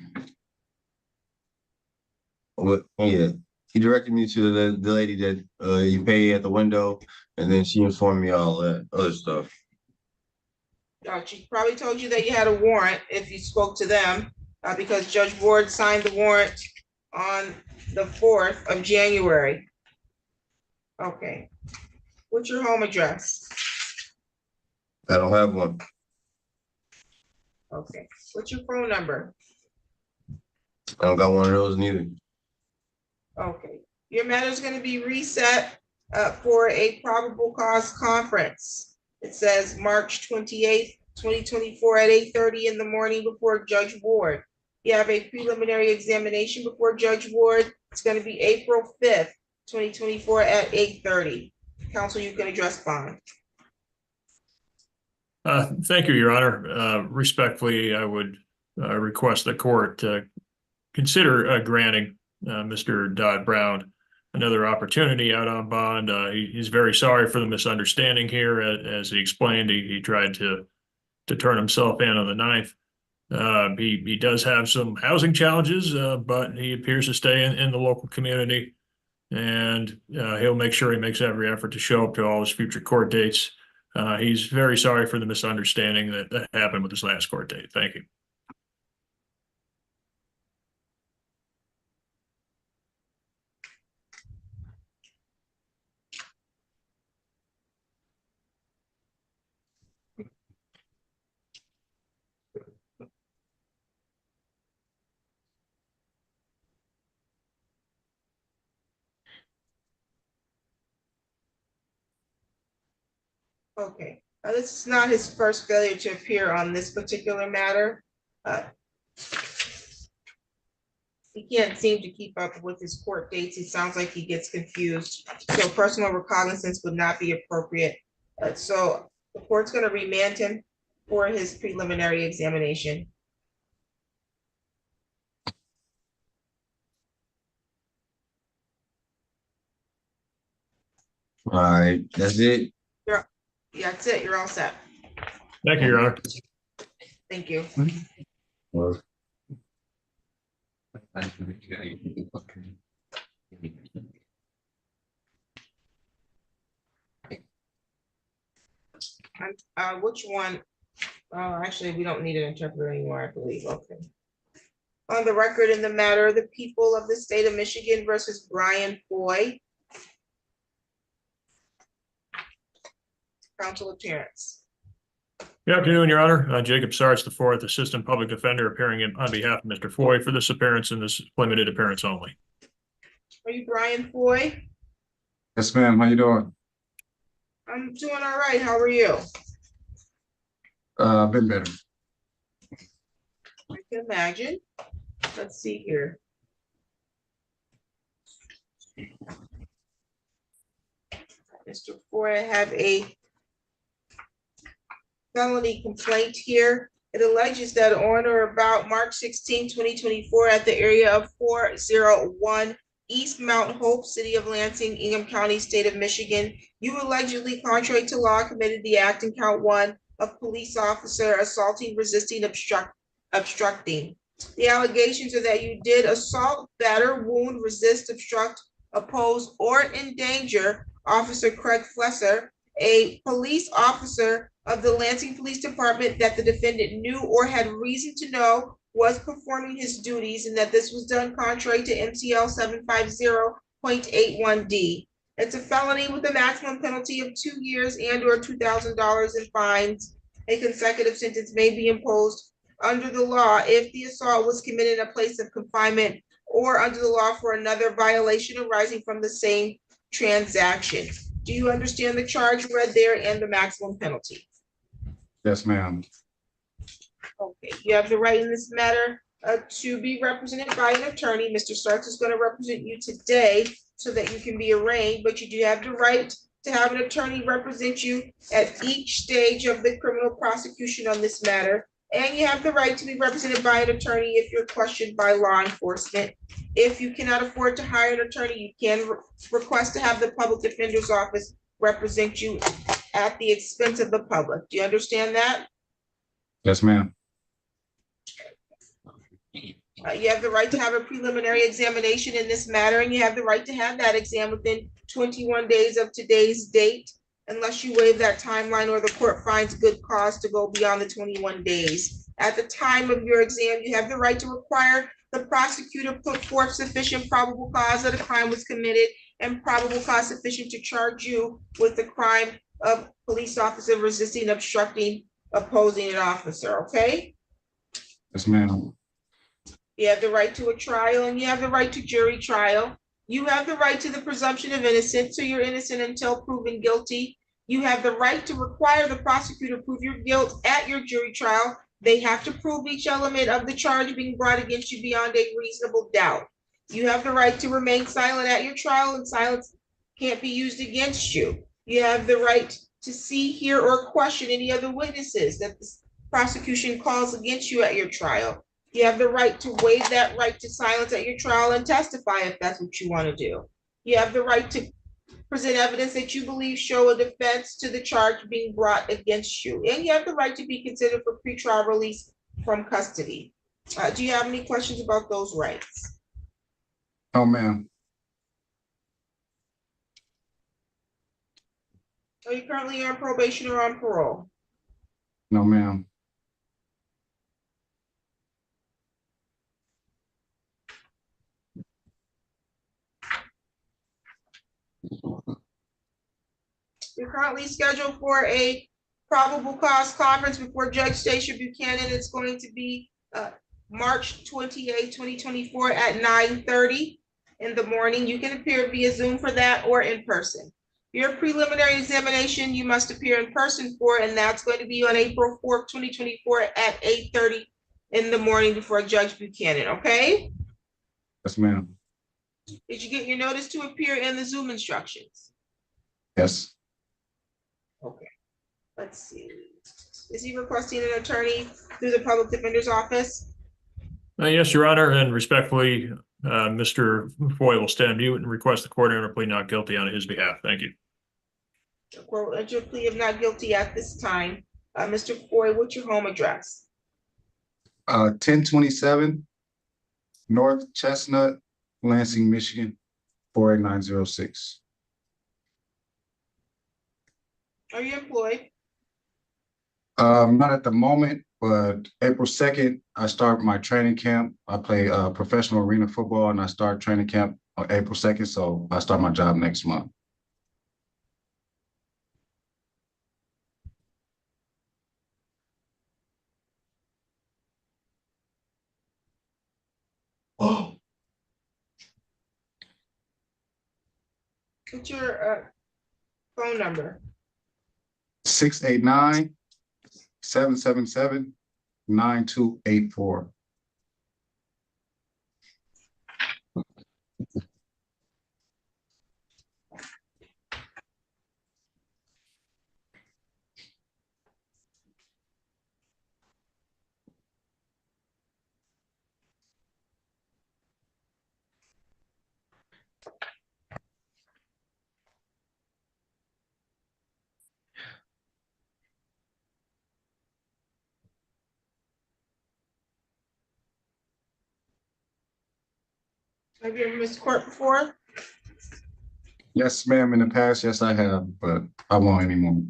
he directed me to the lady that you pay at the window, and then she informed me all that other stuff. She probably told you that you had a warrant if you spoke to them, because Judge Ward signed the warrant on the 4th of January. Okay. What's your home address? I don't have one. Okay. What's your phone number? I don't got one of those neither. Okay. Your matter is going to be reset for a probable cause conference. It says March 28th, 2024 at 8:30 in the morning before Judge Ward. You have a preliminary examination before Judge Ward. It's going to be April 5th, 2024 at 8:30. Counsel, you can address bond. Thank you, Your Honor. Respectfully, I would request the court to consider granting Mr. Dodd Brown another opportunity out on bond. He's very sorry for the misunderstanding here. As he explained, he tried to turn himself in on the 9th. He does have some housing challenges, but he appears to stay in the local community, and he'll make sure he makes every effort to show up to all his future court dates. He's very sorry for the misunderstanding that happened with his last court date. Thank you. Okay, this is not his first failure to appear on this particular matter. He can't seem to keep up with his court dates. He sounds like he gets confused. So personal recognizance would not be appropriate. So the court's going to remand him for his preliminary examination. All right, that's it. That's it. You're all set. Thank you, Your Honor. Thank you. Which one? Actually, we don't need an interpreter anymore, I believe. Okay. On the record in the matter, the people of the state of Michigan versus Brian Foy. Counsel appearance. Good afternoon, Your Honor. Jacob Sarge IV, Assistant Public Defender, appearing on behalf of Mr. Foy for this appearance and this limited appearance only. Are you Brian Foy? Yes, ma'am. How you doing? I'm doing all right. How are you? Been better. I can imagine. Let's see here. Mr. Foy, I have a felony complaint here. It alleges that on or about March 16, 2024, at the area of 401 East Mount Hope, City of Lansing, Ingham County, State of Michigan, you allegedly, contrary to law, committed the act in count 1 of police officer assaulting, resisting, obstructing. The allegations are that you did assault, batter, wound, resist, obstruct, oppose, or endanger Officer Craig Flesser, a police officer of the Lansing Police Department that the defendant knew or had reason to know was performing his duties, and that this was done contrary to MCL 750.81D. It's a felony with a maximum penalty of 2 years and/or $2,000 in fines. A consecutive sentence may be imposed under the law if the assault was committed in a place of confinement or under the law for another violation arising from the same transaction. Do you understand the charge read there and the maximum penalty? Yes, ma'am. Okay, you have the right in this matter to be represented by an attorney. Mr. Starks is going to represent you today so that you can be arraigned, but you do have the right to have an attorney represent you at each stage of the criminal prosecution on this matter. And you have the right to be represented by an attorney if you're questioned by law enforcement. If you cannot afford to hire an attorney, you can request to have the public defender's office represent you at the expense of the public. Do you understand that? Yes, ma'am. You have the right to have a preliminary examination in this matter, and you have the right to have that exam within 21 days of today's date, unless you waive that timeline or the court finds good cause to go beyond the 21 days. At the time of your exam, you have the right to require the prosecutor put forth sufficient probable cause that a crime was committed and probable cause sufficient to charge you with the crime of police officer resisting, obstructing, opposing an officer, okay? Yes, ma'am. You have the right to a trial and you have the right to jury trial. You have the right to the presumption of innocence, so you're innocent until proven guilty. You have the right to require the prosecutor prove your guilt at your jury trial. They have to prove each element of the charge being brought against you beyond a reasonable doubt. You have the right to remain silent at your trial, and silence can't be used against you. You have the right to see, hear, or question any other witnesses that the prosecution calls against you at your trial. You have the right to waive that right to silence at your trial and testify if that's what you want to do. You have the right to present evidence that you believe show a defense to the charge being brought against you. And you have the right to be considered for pretrial release from custody. Do you have any questions about those rights? Oh, ma'am. Are you currently on probation or on parole? No, ma'am. You're currently scheduled for a probable cause conference before Judge Stacia Buchanan. It's going to be March 28, 2024 at 9:30 in the morning. You can appear via Zoom for that or in person. Your preliminary examination, you must appear in person for, and that's going to be on April 4th, 2024 at 8:30 in the morning before Judge Buchanan, okay? Yes, ma'am. Did you get your notice to appear in the Zoom instructions? Yes. Okay, let's see. Is he requesting an attorney through the public defender's office? Yes, Your Honor, and respectfully, Mr. Foy will stand mute and request the court enter plea not guilty on his behalf. Thank you. The court will enter a plea of not guilty at this time. Mr. Foy, what's your home address? 1027 North Chestnut, Lansing, Michigan, 48906. Are you employed? Not at the moment, but April 2nd, I start my training camp. I play professional arena football and I start training camp on April 2nd, so I start my job next month. Oh. What's your phone number? 689-777-9284. Have you ever missed court before? Yes, ma'am, in the past, yes, I have, but I won't anymore.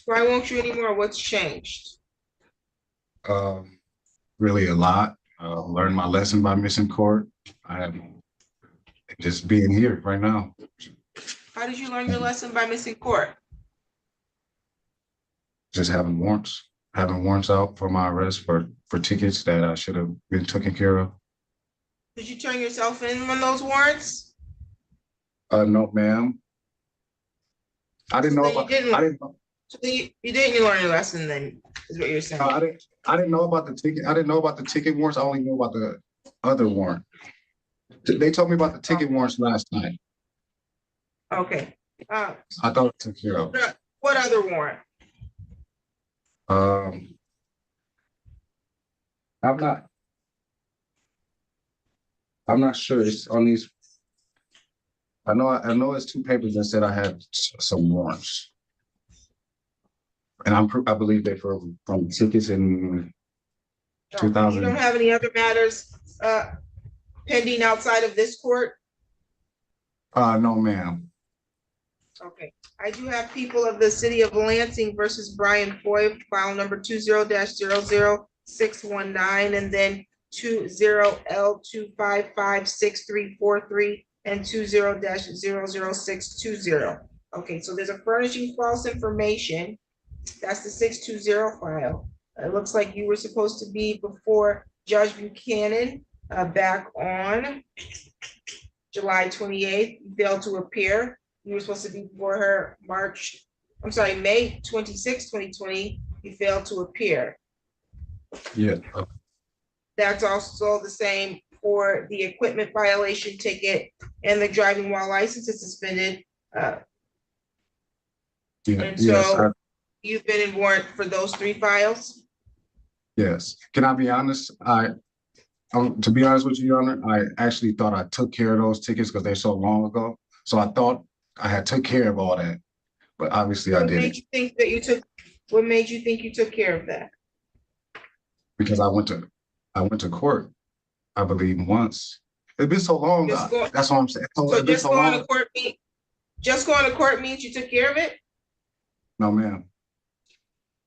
Why won't you anymore? What's changed? Really a lot. Learned my lesson by missing court. I am just being here right now. How did you learn your lesson by missing court? Just having warrants out for my arrest for tickets that I should have been taken care of. Did you turn yourself in on those warrants? No, ma'am. I didn't know So about. you didn't- I didn't know. So you didn't learn your lesson then, is what you're saying? I didn't know about the ticket. I didn't know about the ticket warrants. I only knew about the other warrant. They told me about the ticket warrants last night. Okay. I thought it took care of. What other warrant? I'm not sure. It's on these. I know it's two papers that said I had some warrants. And I believe they're from tickets in 2000. You don't have any other matters pending outside of this court? No, ma'am. Okay, I do have people of the city of Lansing versus Brian Foy, file number 20-00619, and then 20L2556343 and 20-00620. Okay, so there's a furnishing false information. That's the 620 file. It looks like you were supposed to be before Judge Buchanan back on July 28th. You failed to appear. You were supposed to be before her May 26, 2020. You failed to appear. Yeah. That's also the same for the equipment violation ticket and the driving while license is suspended. And so you've been in warrant for those three files? Yes. Can I be honest? To be honest with you, Your Honor, I actually thought I took care of those tickets because they're so long ago. So I thought I had took care of all that, but obviously I didn't. What made you think you took care of that? Because I went to court, I believe once. It's been so long. That's what I'm saying. So just Just going to court means you took care of it? No, ma'am.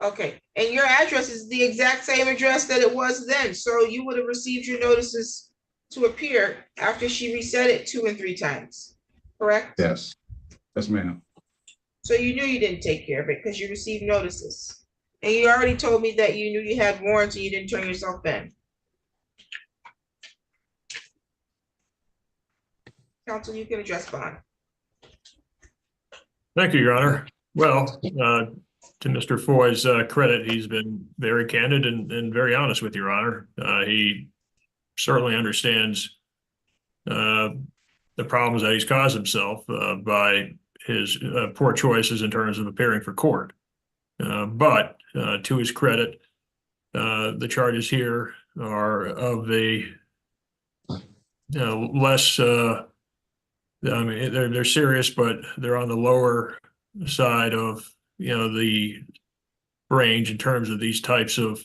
Okay, and your address is the exact same address that it was then, so you would have received your notices to appear after she reset it 2 and 3 times, correct? Yes. Yes, ma'am. So you knew you didn't take care of it because you received notices. And you already told me that you knew you had warrants and you didn't turn yourself in. Counsel, you can address bond. Thank you, Your Honor. Well, to Mr. Foy's credit, he's been very candid and very honest with Your Honor. He certainly understands the problems that he's caused himself by his poor choices in terms of appearing for court. But to his credit, the charges here are of the less, I mean, they're serious, but they're on the lower side of, the range in terms of these types of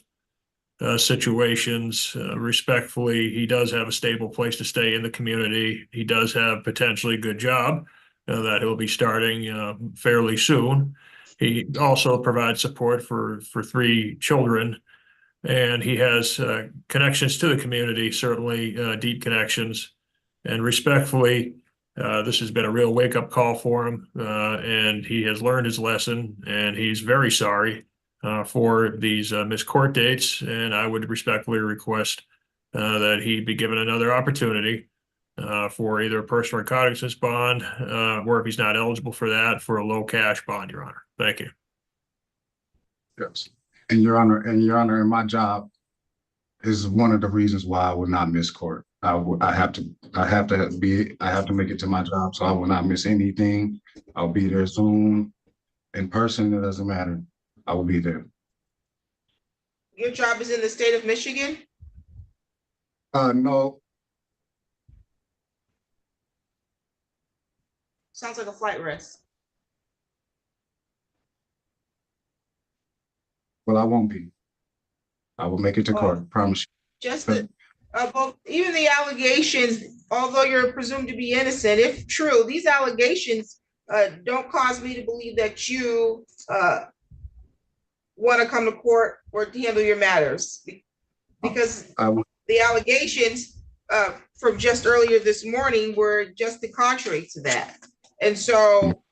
situations. Respectfully, he does have a stable place to stay in the community. He does have potentially a good job that he'll be starting fairly soon. He also provides support for 3 children, and he has connections to the community, certainly deep connections. And respectfully, this has been a real wake-up call for him, and he has learned his lesson, and he's very sorry for these missed court dates. And I would respectfully request that he be given another opportunity for either a personal recognizance bond, or if he's not eligible for that, for a low cash bond, Your Honor. Thank you. Yes. And Your Honor, and my job is one of the reasons why I would not miss court. I have to make it to my job, so I will not miss anything. I'll be there soon. In person, it doesn't matter. I will be there. Your job is in the state of Michigan? No. Sounds like a flight risk. Well, I won't be. I will make it to court, promise you. Just even the allegations, although you're presumed to be innocent, if true, these allegations don't cause me to believe that you want to come to court or handle your matters, because the allegations from just earlier this morning were just the contrary to that. And so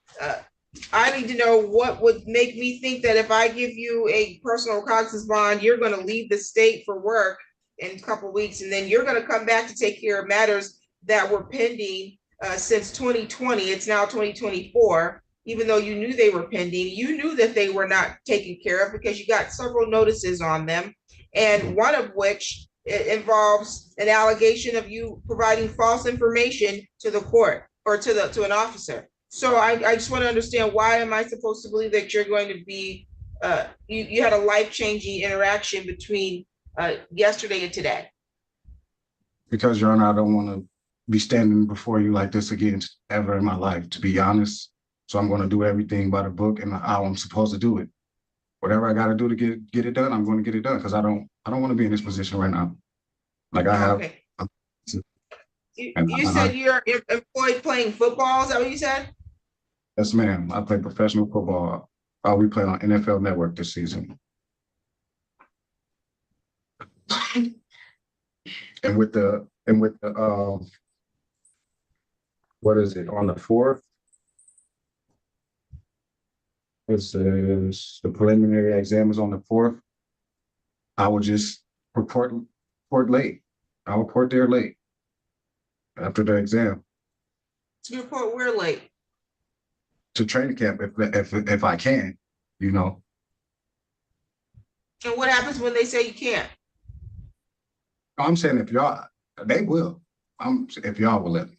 I need to know what would make me think that if I give you a personal recognizance bond, you're going to leave the state for work in a couple of weeks, and then you're going to come back to take care of matters that were pending since 2020. It's now 2024. Even though you knew they were pending, you knew that they were not taken care of because you got several notices on them, and one of which involves an allegation of you providing false information to the court or to an officer. So I just want to understand, why am I supposed to believe that you're going to be, you had a life-changing interaction between yesterday and today? Because, Your Honor, I don't want to be standing before you like this again ever in my life, to be honest. So I'm going to do everything by the book and how I'm supposed to do it. Whatever I got to do to get it done, I'm going to get it done, because I don't want to be in this position right now. Like I have. Okay. You said you're employed playing football. Is that what you said? Yes, ma'am. I play professional football. We play on NFL Network this season. And with the what is it, on the 4th? It says the preliminary exam is on the 4th. I will just report late. I'll report there late after the exam. You report where late? To training camp if I can, you know. And what happens when they say you can't? I'm saying if y'all, they will. If y'all will let me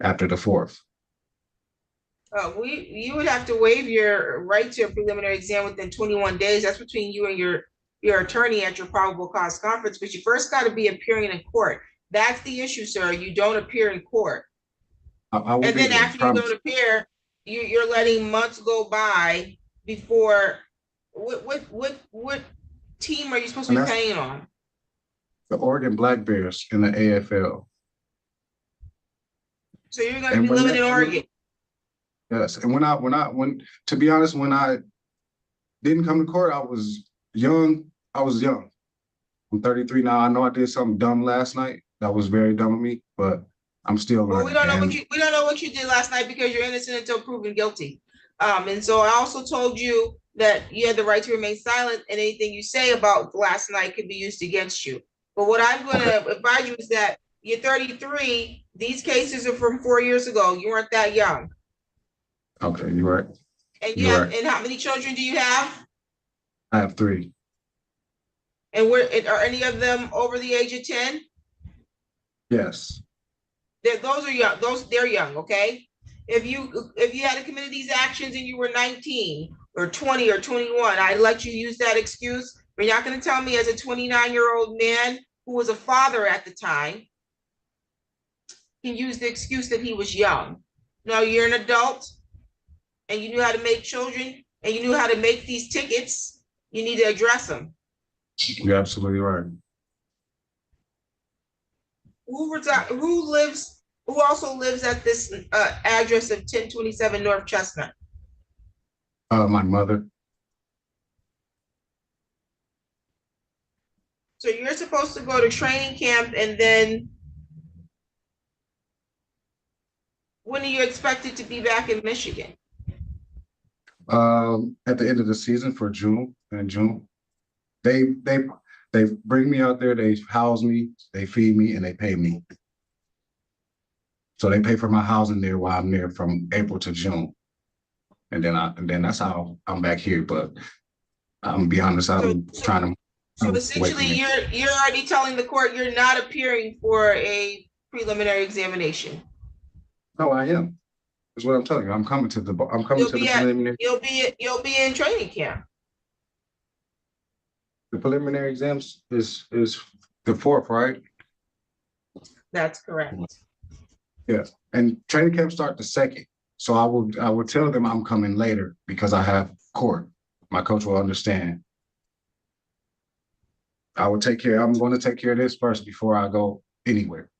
after the 4th. You would have to waive your right to a preliminary exam within 21 days. That's between you and your attorney at your probable cause conference, but you first got to be appearing in court. That's the issue, sir. You don't appear in court. And then after you don't appear, you're letting months go by before. What team are you supposed to be playing on? The Oregon Black Bears in the AFL. So you're going to be living in Oregon. Yes, and to be honest, when I didn't come to court, I was young. I'm 33 now. I know I did something dumb last night. That was very dumb of me, but I'm still Well, learning. we don't know what you did last night because you're innocent until proven guilty. And so I also told you that you had the right to remain silent, and anything you say about last night could be used against you. But what I'm going to advise you is that you're 33. These cases are from 4 years ago. You weren't that young. Okay, you're right. And Right. how many children do you have? I have 3. And are any of them over the age of 10? Yes. Those are young. They're young. Okay. If you had committed these actions and you were 19 or 20 or 21, I'd let you use that excuse. But you're not going to tell me as a 29-year-old man who was a father at the time can use the excuse that he was young. No, you're an adult and you knew how to make children and you knew how to make these tickets. You need to address them. You're absolutely right. Who also lives at this address of 1027 North Chestnut? My mother. So you're supposed to go to training camp, and then when are you expected to be back in Michigan? At the end of the season for June. In June, they bring me out there. They house me, they feed me, and they pay me. So they pay for my housing there while I'm there from April to June, and then that's how I'm back here. But I'm gonna be honest, I'm trying to. So essentially, you're already telling the court you're not appearing for a preliminary examination. No, I am. That's what I'm telling you. I'm coming to the preliminary. You'll be in training camp. The preliminary exams is the 4th, right? That's correct. Yeah, and training camp start the 2nd. So I will tell them I'm coming later because I have court. My coach will understand. I'm going to take care of this first before I go anywhere.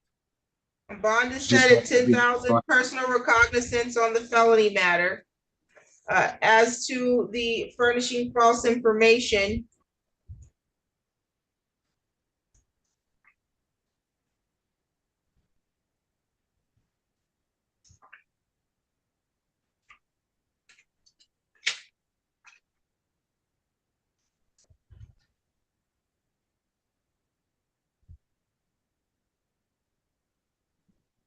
Bond is set at 10,000 personal recognizance on the felony matter. As to the furnishing false information,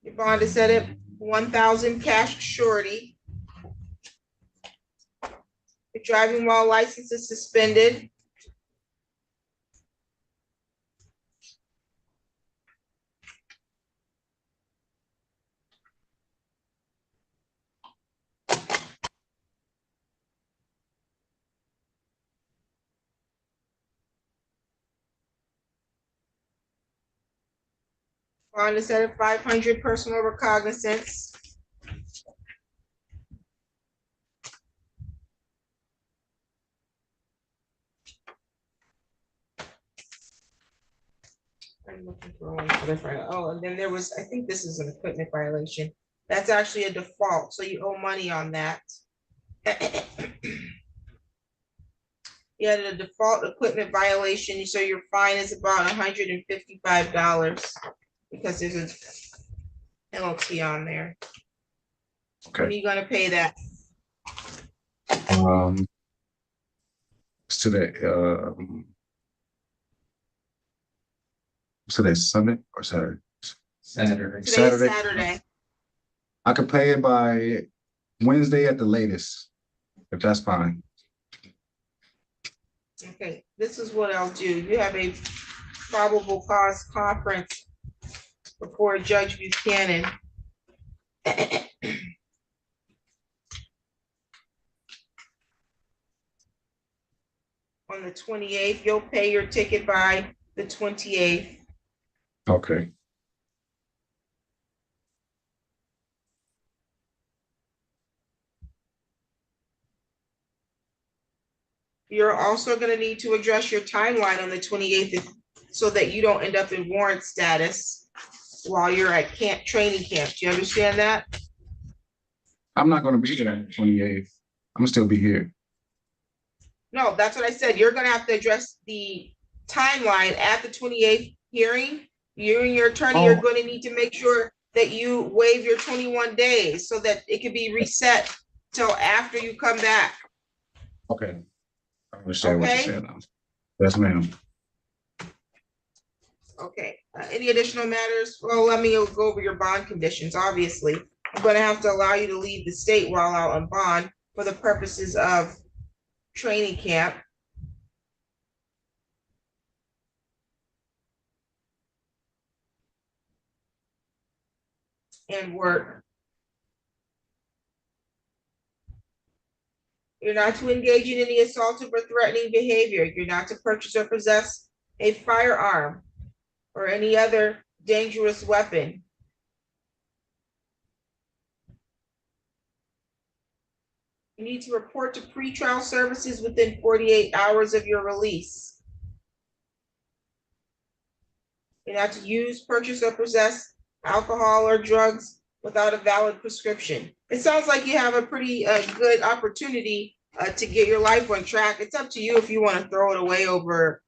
your bond is set at 1,000 cash surety. Your driving while license is suspended. Bond is set at 500 personal recognizance. I'm looking for one for different. Oh, and then there was, I think this is an equipment violation. That's actually a default, so you owe money on that. You had a default equipment violation, so your fine is about $155 because there's a penalty on there. Okay. When are you gonna pay that? Today's Sunday or Saturday? Saturday. Today's Saturday. I can pay it by Wednesday at the latest, if that's fine. Okay, this is what I'll do. You have a probable cause conference before Judge Buchanan. On the 28th, you'll pay your ticket by the 28th. Okay. You're also gonna need to address your timeline on the 28th so that you don't end up in warrant status while you're at training camp. Do you understand that? I'm not gonna be there on the 28th. I'm gonna still be here. No, that's what I said. You're gonna have to address the timeline at the 28th hearing. You and your attorney are Oh. gonna need to make sure that you waive your 21 days so that it can be reset till after you come back. Okay. I understand what you Okay. said now. Yes, ma'am. Okay, any additional matters? Well, let me go over your bond conditions, obviously. I'm gonna have to allow you to leave the state while out on bond for the purposes of training camp. And work. You're not to engage in any assaultive or threatening behavior. You're not to purchase or possess a firearm or any other dangerous weapon. You need to report to pretrial services within 48 hours of your release. You're not to use, purchase, or possess alcohol or drugs without a valid prescription. It sounds like you have a pretty good opportunity to get your life on track. It's up to you if you want to throw it away over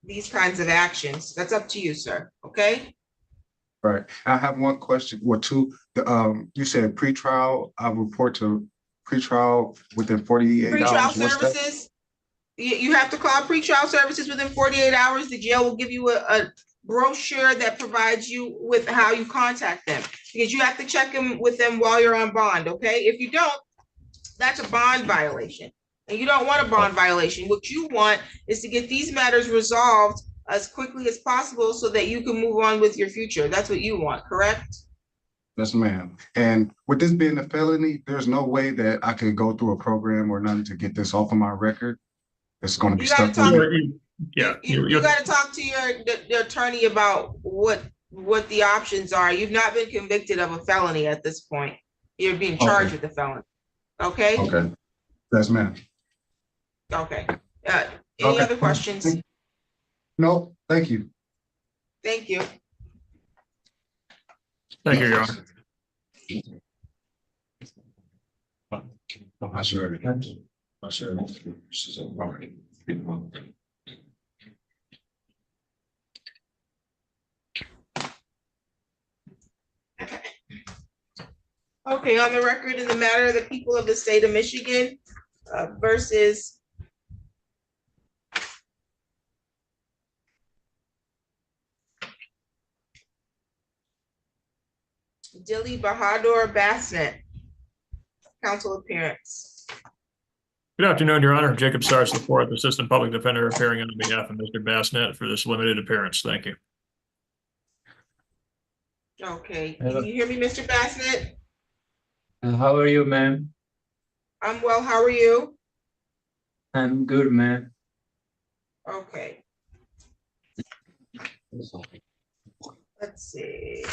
these kinds of actions. That's up to you, sir. Okay? Right. I have one question or two. You said pretrial, I'll report to pretrial within 48 Pretrial hours. What's that? services. You have to call pretrial services within 48 hours. The jail will give you a brochure that provides you with how you contact them, because you have to check in with them while you're on bond, okay? If you don't, that's a bond violation. And you don't want a bond violation. What you want is to get these matters resolved as quickly as possible so that you can move on with your future. That's what you want, correct? Yes, ma'am. And with this being a felony, there's no way that I could go through a program or nothing to get this off of my record. It's gonna be You gotta stuck with talk- me. Yeah. You gotta talk to your attorney about what the options are. You've not been convicted of a felony at this point. You're being charged with a felony. Okay? Okay. Yes, ma'am. Okay. Any Okay. other questions? No, thank you. Thank you. Thank you, Your Honor. I'm sure. I'm sure. Okay, on the record in the matter of the people of the state of Michigan versus Dilly Bahadur Bassett. Counsel appearance. Good afternoon, Your Honor. Jacob Sarce, the fourth Assistant Public Defender, appearing on behalf of Mr. Bassett for this limited appearance. Thank you. Okay, can you hear me, Mr. Bassett? How are you, ma'am? I'm well, how are you? I'm good, ma'am. Okay. Let's see.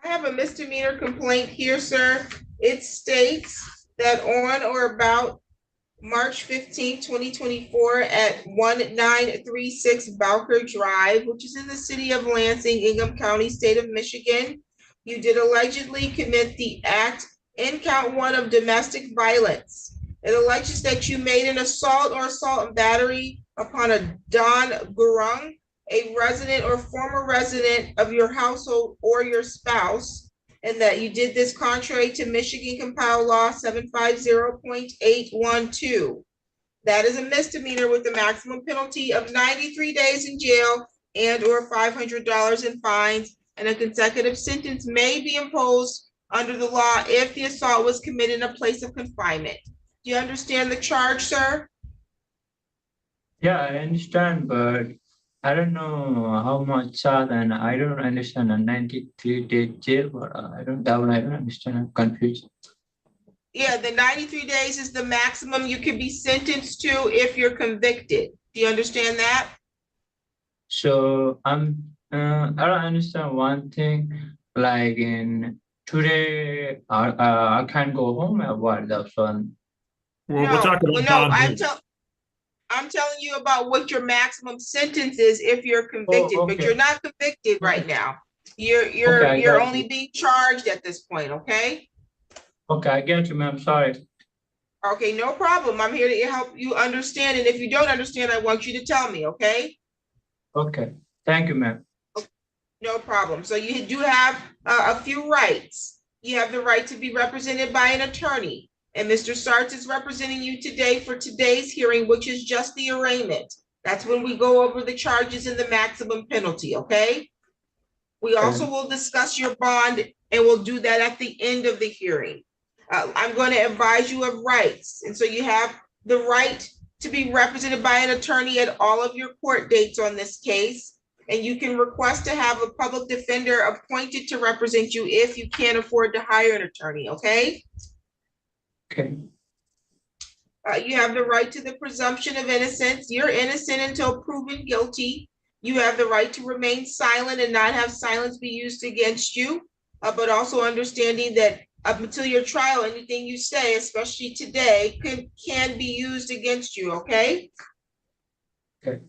I have a misdemeanor complaint here, sir. It states that on or about March 15th, 2024 at 1936 Bowker Drive, which is in the city of Lansing, Ingham County, state of Michigan, you did allegedly commit the act in count 1 of domestic violence. It alleges that you made an assault or assault and battery upon a Don Gurung, a resident or former resident of your household or your spouse, and that you did this contrary to Michigan Compiled Law 750.812. That is a misdemeanor with a maximum penalty of 93 days in jail and or $500 in fines, and a consecutive sentence may be imposed under the law if the assault was committed in a place of confinement. Do you understand the charge, sir? Yeah, I understand, but I don't know how much charge, and I don't understand a 93-day jail, but I don't understand. I'm confused. Yeah, the 93 days is the maximum you can be sentenced to if you're convicted. Do you understand that? So I don't understand one thing. Like in today, I can't go home or what? That's one. We'll talk about bond. I'm telling you about what your maximum sentence is if you're convicted, but okay. you're not convicted right now. You're Okay, I got only you. being charged at this point, okay? Okay, I get you, ma'am. Sorry. Okay, no problem. I'm here to help you understand, and if you don't understand, I want you to tell me, okay? Okay. Thank you, ma'am. No problem. So you do have a few rights. You have the right to be represented by an attorney. And Mr. Sartz is representing you today for today's hearing, which is just the arraignment. That's when we go over the charges and the maximum penalty, okay? We also will discuss your bond, and we'll do that at the end of the hearing. I'm going to advise you of rights. And so you have the right to be represented by an attorney at all of your court dates on this case. And you can request to have a public defender appointed to represent you if you can't afford to hire an attorney, okay? Okay. You have the right to the presumption of innocence. You're innocent until proven guilty. You have the right to remain silent and not have silence be used against you, but also understanding that up until your trial, anything you say, especially today, can be used against you, okay? Okay.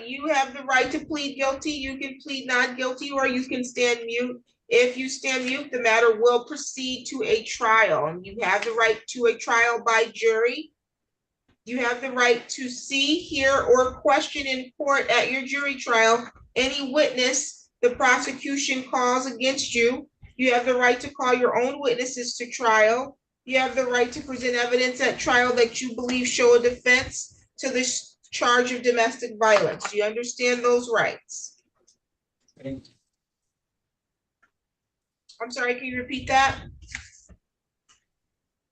You have the right to plead guilty. You can plead not guilty, or you can stand mute. If you stand mute, the matter will proceed to a trial, and you have the right to a trial by jury. You have the right to see, hear, or question in court at your jury trial any witness the prosecution calls against you. You have the right to call your own witnesses to trial. You have the right to present evidence at trial that you believe show a defense to the charge of domestic violence. Do you understand those rights? I'm sorry, can you repeat that?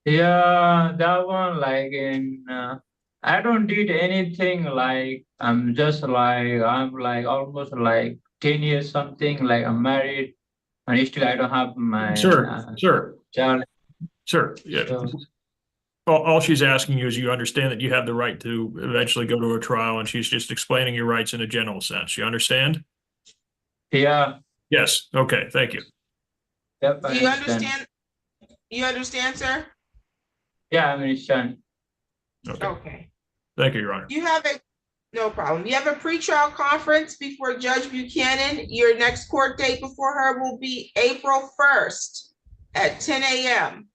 Yeah, that one like in I don't did anything like I'm like almost like 10 years something like I'm married and still I don't have my Sir, child. yeah. So, All she's asking you is you understand that you have the right to eventually go to a trial, and she's just explaining your rights in a general sense. You understand? yeah. Yes. Okay. Thank you. Yep, Do you understand? You understand, sir? Yeah, I understand. Okay. Thank you, Your Honor. You have no problem. You have a pretrial conference before Judge Buchanan. Your next court date before her will be April 1st at 10 a.m.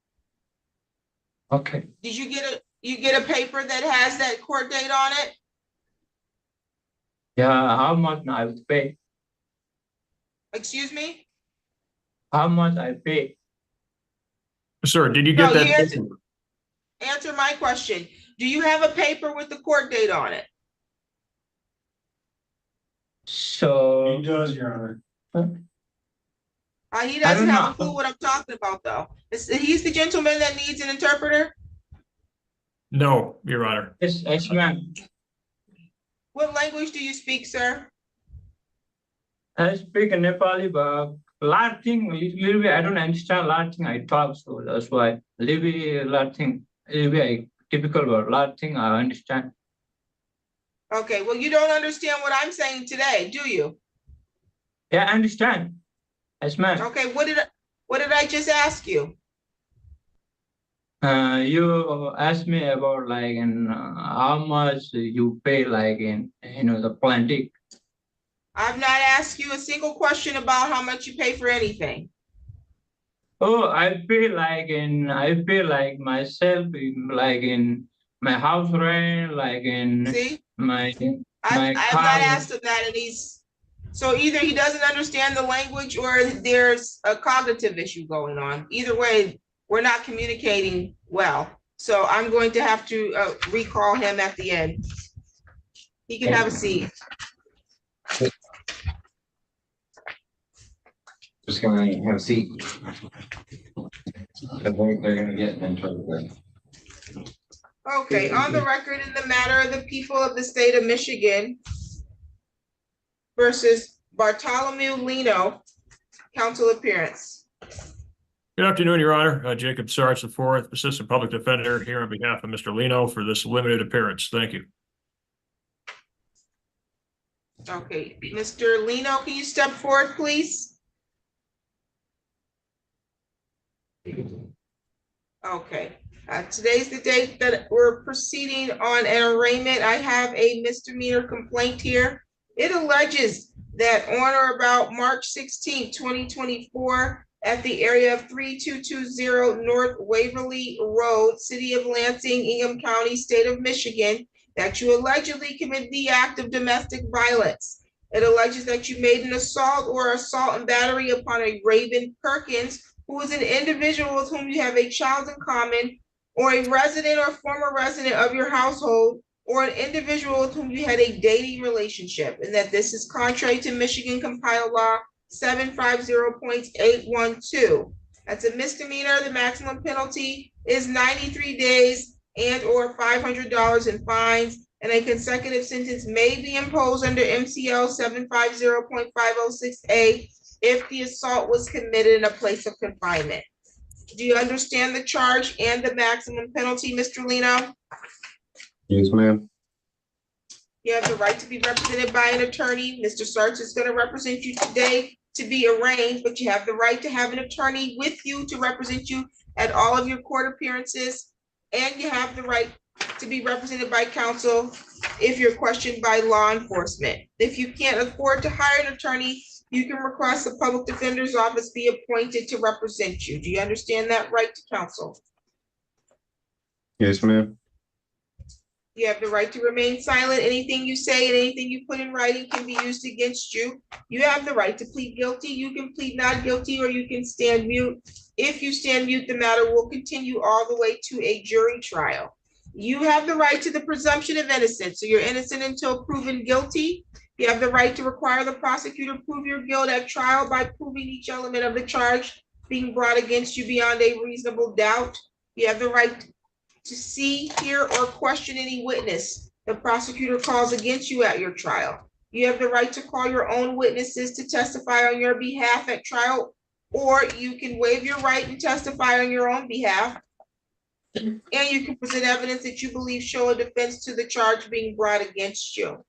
Okay. Did you get a paper that has that court date on it? Yeah, how much I will pay? Excuse me? How much I pay? Sir, did you get No, that? answer my question. Do you have a paper with the court date on it? So He does, Your Honor. He doesn't have know. a clue what I'm talking about, though. He's the gentleman that needs an interpreter? No, Your Honor. Yes, ma'am. What language do you speak, sir? I speak Nepali, but lot thing, little bit, I don't understand lot thing I talk, so that's why little bit lot thing, little bit typical word, lot thing I understand. Okay, well, you don't understand what I'm saying today, do you? Yeah, I understand. Yes, ma'am. Okay, what did I just ask you? You asked me about like in how much you pay like in the planting. I've not asked you a single question about how much you pay for anything. Oh, I pay like myself, like in my house rent, like in See? my I've car. not asked him that, and so either he doesn't understand the language or there's a cognitive issue going on. Either way, we're not communicating well. So I'm going to have to recall him at the end. He can have a seat. Just gonna have a seat. I think they're gonna get an interpreter. Okay, on the record in the matter of the people of the state of Michigan versus Bartholomew Lino, counsel appearance. Good afternoon, Your Honor. Jacob Sartz, the fourth Assistant Public Defender, here on behalf of Mr. Lino for this limited appearance. Thank you. Okay, Mr. Lino, can you step forward, please? Okay, Today's the date that we're proceeding on an arraignment. I have a misdemeanor complaint here. It alleges that on or about March 16th, 2024, at the area of 3220 North Waverly Road, City of Lansing, Ingham County, State of Michigan, that you allegedly committed the act of domestic violence. It alleges that you made an assault or assault and battery upon a Raven Perkins, who is an individual with whom you have a child in common, or a resident or former resident of your household, or an individual with whom you had a dating relationship, and that this is contrary to Michigan Compiled Law 750.812. That's a misdemeanor. The maximum penalty is 93 days and or $500 in fines, and a consecutive sentence may be imposed under MCL 750.506A if the assault was committed in a place of confinement. Do you understand the charge and the maximum penalty, Mr. Lino? Yes, ma'am. You have the right to be represented by an attorney. Mr. Sarch is going to represent you today to be arraigned, but you have the right to have an attorney with you to represent you at all of your court appearances. And you have the right to be represented by counsel if you're questioned by law enforcement. If you can't afford to hire an attorney, you can request the public defender's office be appointed to represent you. Do you understand that right to counsel? Yes, ma'am. You have the right to remain silent. Anything you say and anything you put in writing can be used against you. You have the right to plead guilty. You can plead not guilty, or you can stand mute. If you stand mute, the matter will continue all the way to a jury trial. You have the right to the presumption of innocence. So you're innocent until proven guilty. You have the right to require the prosecutor prove your guilt at trial by proving each element of the charge being brought against you beyond a reasonable doubt. You have the right to see, hear, or question any witness the prosecutor calls against you at your trial. You have the right to call your own witnesses to testify on your behalf at trial, or you can waive your right and testify on your own behalf. And you can present evidence that you believe show a defense to the charge being brought against you.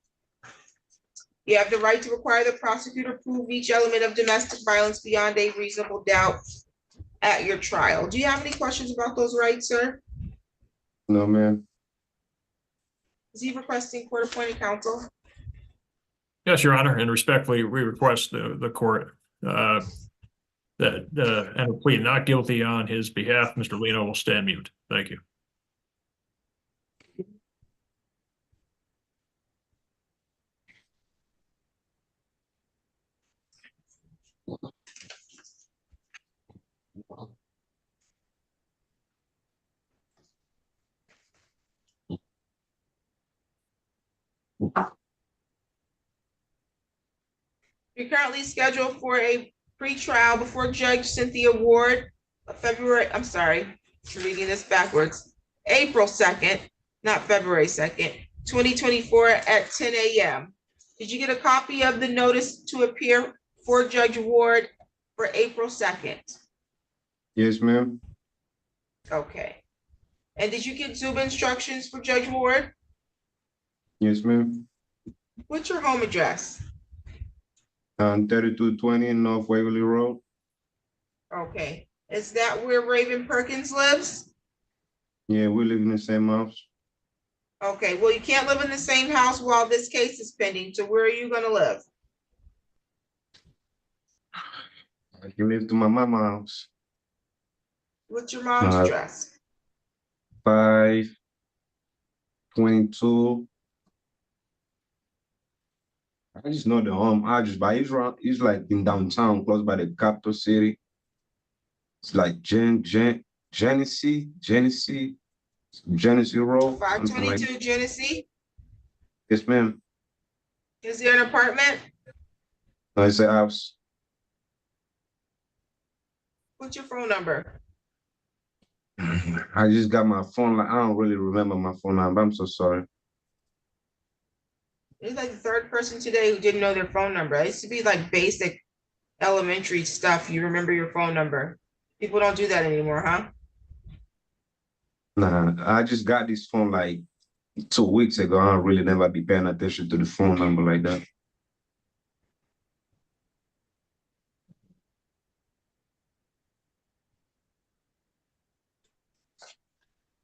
You have the right to require the prosecutor prove each element of domestic violence beyond a reasonable doubt at your trial. Do you have any questions about those rights, sir? No, ma'am. Is he requesting court-appointed counsel? Yes, Your Honor, and respectfully, we request the court that and plead not guilty on his behalf. Mr. Lino will stand mute. Thank you. You're currently scheduled for a pre-trial before Judge Cynthia Ward, reading this backwards, April 2nd, not February 2nd, 2024 at 10 a.m. Did you get a copy of the notice to appear for Judge Ward for April 2nd? Yes, ma'am. Okay. And did you get Zoom instructions for Judge Ward? Yes, ma'am. What's your home address? 3220 North Waverly Road. Okay. Is that where Raven Perkins lives? Yeah, we live in the same house. Okay, well, you can't live in the same house while this case is pending, so where are you gonna live? I can live to my mama's house. What's your mom's address? 522. I just know the home address, but it's like in downtown, close by the capital city. It's like Genesee Road. 522 Genesee? Yes, ma'am. Is there an apartment? No, it's a house. What's your phone number? I just got my phone. I don't really remember my phone number. I'm so sorry. It's like the third person today who didn't know their phone number. It used to be like basic elementary stuff. You remember your phone number. People don't do that anymore, huh? Nah, I just got this phone like 2 weeks ago. I don't really never be paying attention to the phone number like that.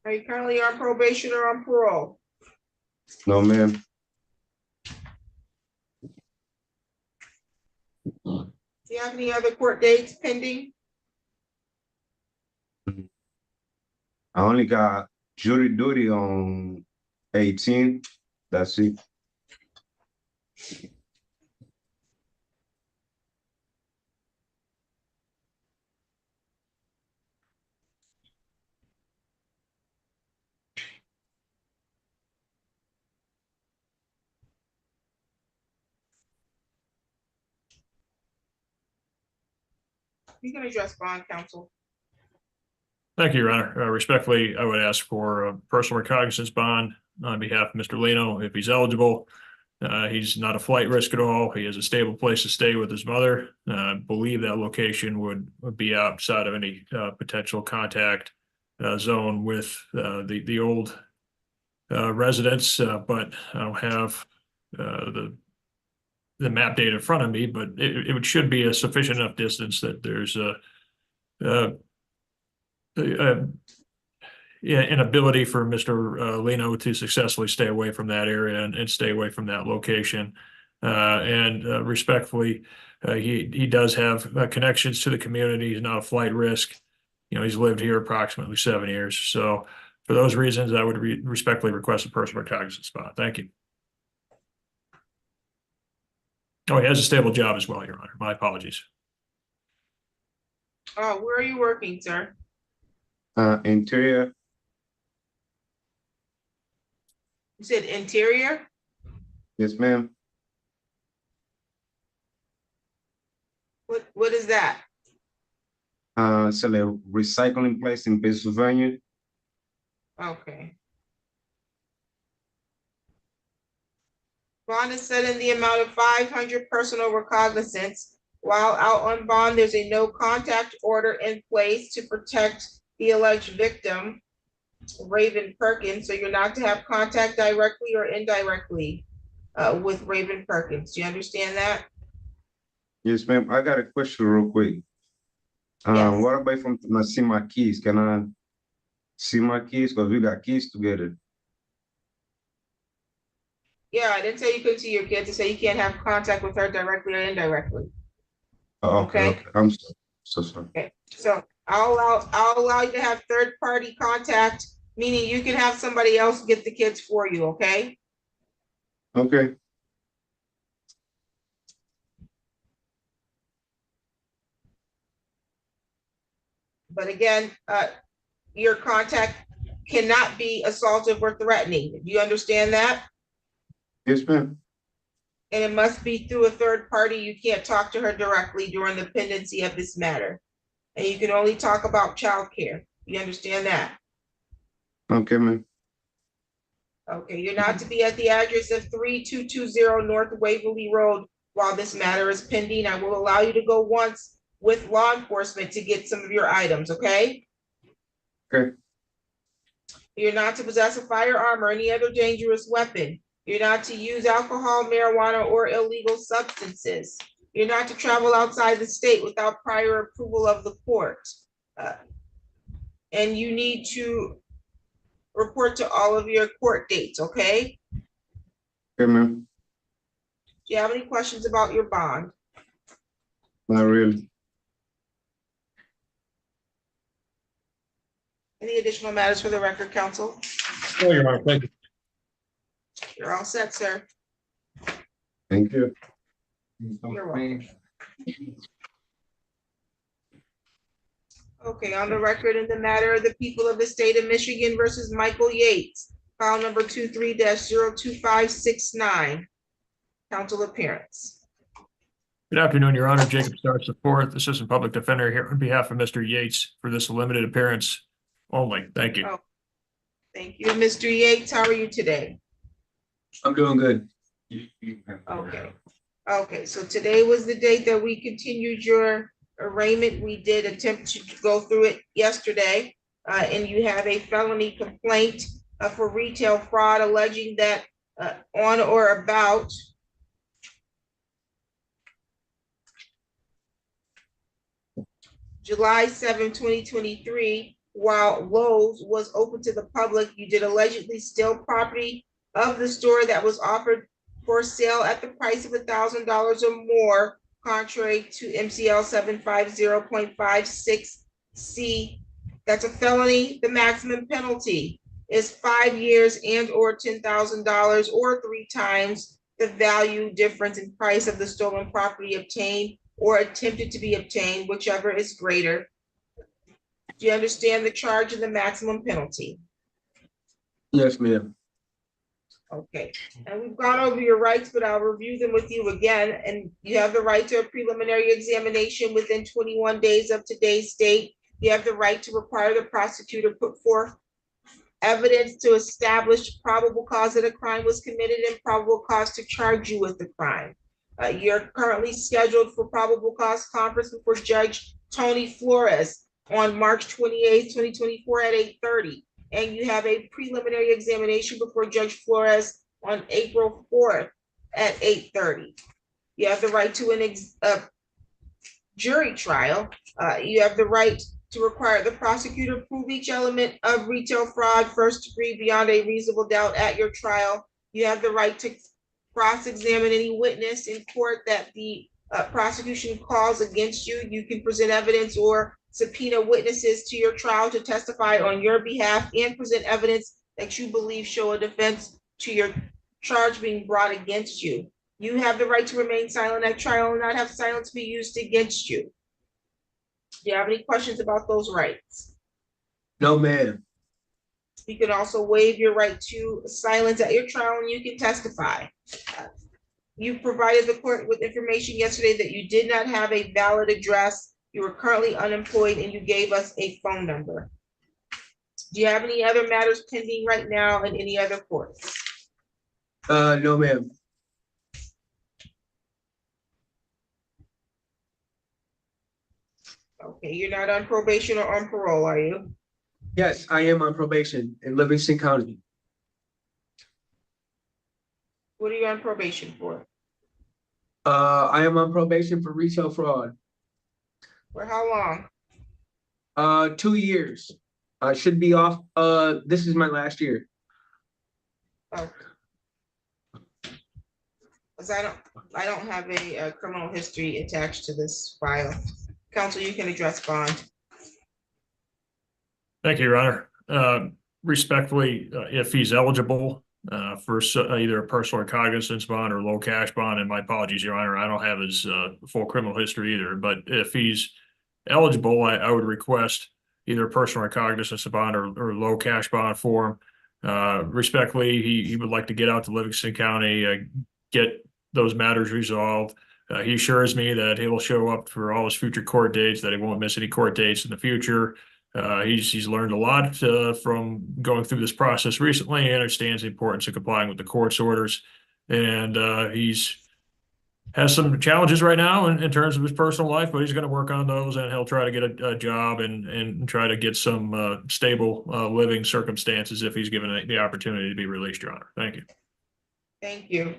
Are you currently on probation or on parole? No, ma'am. Do you have any other court dates pending? I only got jury duty on 18. That's it. You can address bond counsel. Thank you, Your Honor. Respectfully, I would ask for a personal recognizance bond on behalf of Mr. Leno if he's eligible. He's not a flight risk at all. He has a stable place to stay with his mother. I believe that location would be outside of any potential contact zone with the old residents, but I don't have the map data in front of me, but it should be a sufficient enough distance that there's an ability for Mr. Leno to successfully stay away from that area and stay away from that location. Respectfully, he does have connections to the community. He's not a flight risk. You know, he's lived here approximately 7 years. So for those reasons, I would respectfully request a personal recognizance bond. Thank you. Oh, he has a stable job as well, Your Honor. My apologies. Where are you working, sir? Interior. You said interior? Yes, ma'am. What is that? It's a recycling place in Pennsylvania. Okay. Bond is set in the amount of 500 personal recognizance. While out on bond, there's a no contact order in place to protect the alleged victim, Raven Perkins. So you're not to have contact directly or indirectly with Raven Perkins. Do you understand that? Yes, ma'am. I got a question real quick. Yes. What about if I see my keys? Can I see my keys? Because we got keys together. Yeah, I didn't say you couldn't see your kids. I said you can't have contact with her directly or indirectly. Oh, okay, Okay. okay. I'm so sorry. Okay, so I'll allow you to have third party contact, meaning you can have somebody else get the kids for you, okay? Okay. But again, your contact cannot be assaultive or threatening. Do you understand that? Yes, ma'am. And it must be through a third party. You can't talk to her directly during the pendency of this matter. And you can only talk about childcare. You understand that? Okay, ma'am. Okay, you're not to be at the address of 3220 North Waverly Road while this matter is pending. I will allow you to go once with law enforcement to get some of your items, okay? Okay. You're not to possess a firearm or any other dangerous weapon. You're not to use alcohol, marijuana, or illegal substances. You're not to travel outside the state without prior approval of the court. And you need to report to all of your court dates, okay? Okay, ma'am. Do you have any questions about your bond? Not really. Any additional matters for the record, counsel? Oh, Your Honor, thank you. You're all set, sir. Thank you. You're welcome. Okay, on the record in the matter of the people of the state of Michigan versus Michael Yates, file number 23-02569. Counsel appearance. Good afternoon, Your Honor. Jacob Starks the fourth, Assistant Public Defender here on behalf of Mr. Yates for this limited appearance only. Thank you. Oh, thank you. Mr. Yates, how are you today? I'm doing good. Okay. Okay, so today was the date that we continued your arraignment. We did attempt to go through it yesterday, and you have a felony complaint for retail fraud alleging that on or about July 7, 2023, while Lowe's was open to the public, you did allegedly steal property of the store that was offered for sale at the price of $1,000 or more, contrary to MCL 750.56C. That's a felony. The maximum penalty is 5 years and or $10,000 or 3 times the value difference in price of the stolen property obtained or attempted to be obtained, whichever is greater. Do you understand the charge and the maximum penalty? Yes, ma'am. Okay, and we've gone over your rights, but I'll review them with you again. And you have the right to a preliminary examination within 21 days of today's date. You have the right to require the prosecutor put forth evidence to establish probable cause that a crime was committed and probable cause to charge you with the crime. You're currently scheduled for probable cause conference before Judge Tony Flores on March 28th, 2024 at 8:30. And you have a preliminary examination before Judge Flores on April 4th at 8:30. You have the right to a jury trial. You have the right to require the prosecutor prove each element of retail fraud first degree beyond a reasonable doubt at your trial. You have the right to cross-examine any witness in court that the prosecution calls against you. You can present evidence or subpoena witnesses to your trial to testify on your behalf and present evidence that you believe show a defense to your charge being brought against you. You have the right to remain silent at trial and not have silence be used against you. Do you have any questions about those rights? No, ma'am. You can also waive your right to silence at your trial and you can testify. You provided the court with information yesterday that you did not have a valid address, you were currently unemployed, and you gave us a phone number. Do you have any other matters pending right now in any other courts? No, ma'am. Okay, you're not on probation or on parole, are you? Yes, I am on probation in Livingston County. What are you on probation for? I am on probation for retail fraud. For how long? 2 years. I should be off. This is my last year. Oh. Because I don't have a criminal history attached to this file. Counsel, you can address bond. Thank you, Your Honor. Respectfully, if he's eligible for either a personal recognizance bond or low cash bond, and my apologies, Your Honor, I don't have his full criminal history either, but if he's eligible, I would request either a personal recognizance bond or low cash bond for him. Respectfully, he would like to get out to Livingston County, get those matters resolved. He assures me that he will show up for all his future court dates, that he won't miss any court dates in the future. He's learned a lot from going through this process recently. He understands the importance of complying with the court's orders, and has some challenges right now in terms of his personal life, but he's going to work on those, and he'll try to get a job and try to get some stable living circumstances if he's given the opportunity to be released, Your Honor. Thank you. Thank you.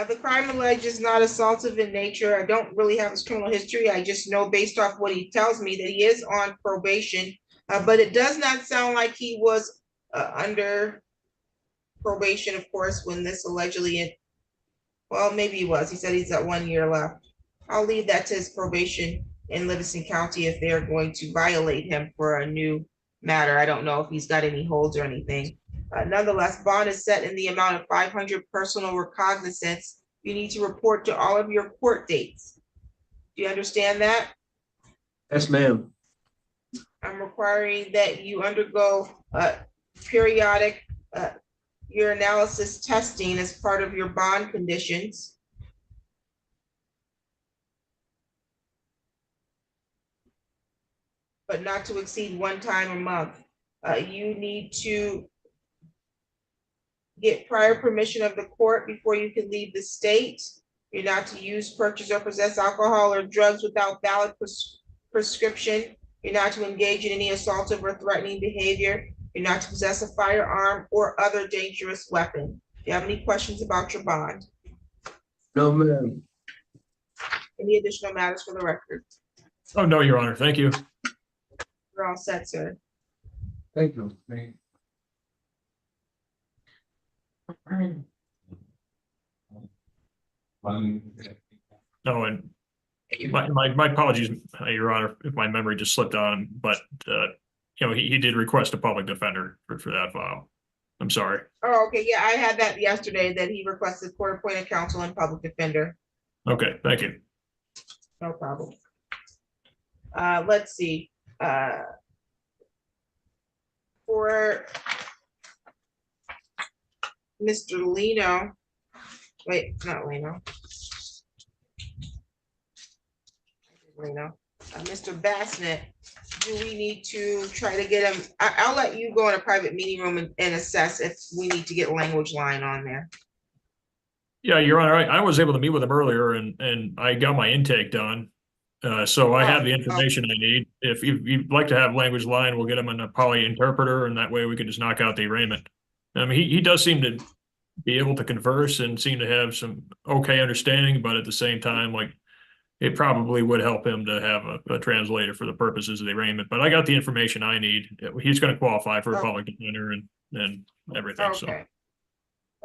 The crime alleged is not assaultive in nature. I don't really have his criminal history. I just know based off what he tells me that he is on probation, but it does not sound like he was under probation, of course, when this allegedly, well, maybe he was. He said he's got 1 year left. I'll leave that to his probation in Livingston County if they're going to violate him for a new matter. I don't know if he's got any holds or anything. Nonetheless, bond is set in the amount of 500 personal recognizance. You need to report to all of your court dates. Do you understand that? Yes, ma'am. I'm requiring that you undergo periodic urinalysis testing as part of your bond conditions. But not to exceed 1 time a month. You need to get prior permission of the court before you can leave the state. You're not to use, purchase, or possess alcohol or drugs without valid prescription. You're not to engage in any assaultive or threatening behavior. You're not to possess a firearm or other dangerous weapon. Do you have any questions about your bond? No, ma'am. Any additional matters for the record? Oh, no, Your Honor. Thank you. You're all set, sir. Thank you. No, and my apologies, Your Honor, if my memory just slipped on him, but, he did request a public defender for that file. I'm sorry. Oh, okay, yeah, I had that yesterday, that he requested court-appointed counsel and public defender. Okay, thank you. No problem. Let's see, for Mr. Lino, wait, not Lino. Mr. Bassnett, do we need to try to get him? I'll let you go in a private meeting room and assess if we need to get language line on there. Yeah, Your Honor, I was able to meet with him earlier and I got my intake done. So I have the information I need. If you'd like to have language line, we'll get him a poly interpreter, and that way we can just knock out the arraignment. I mean, he does seem to be able to converse and seem to have some okay understanding, but at the same time, like, it probably would help him to have a translator for the purposes of the arraignment. But I got the information I need. He's going to qualify for a public defender and everything. So. Okay.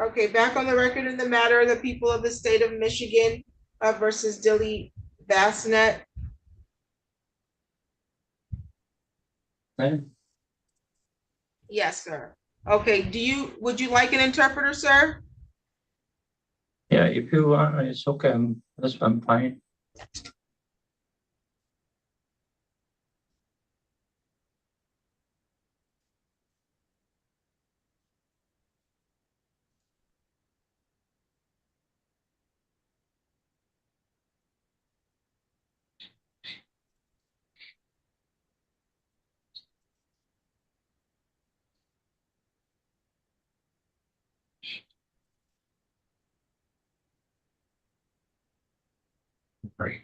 Okay, back on the record in the matter of the people of the state of Michigan versus Dilly Bassnett. Yes, sir. Okay, would you like an interpreter, sir? Yeah, if you want, it's okay. I'm fine. Right.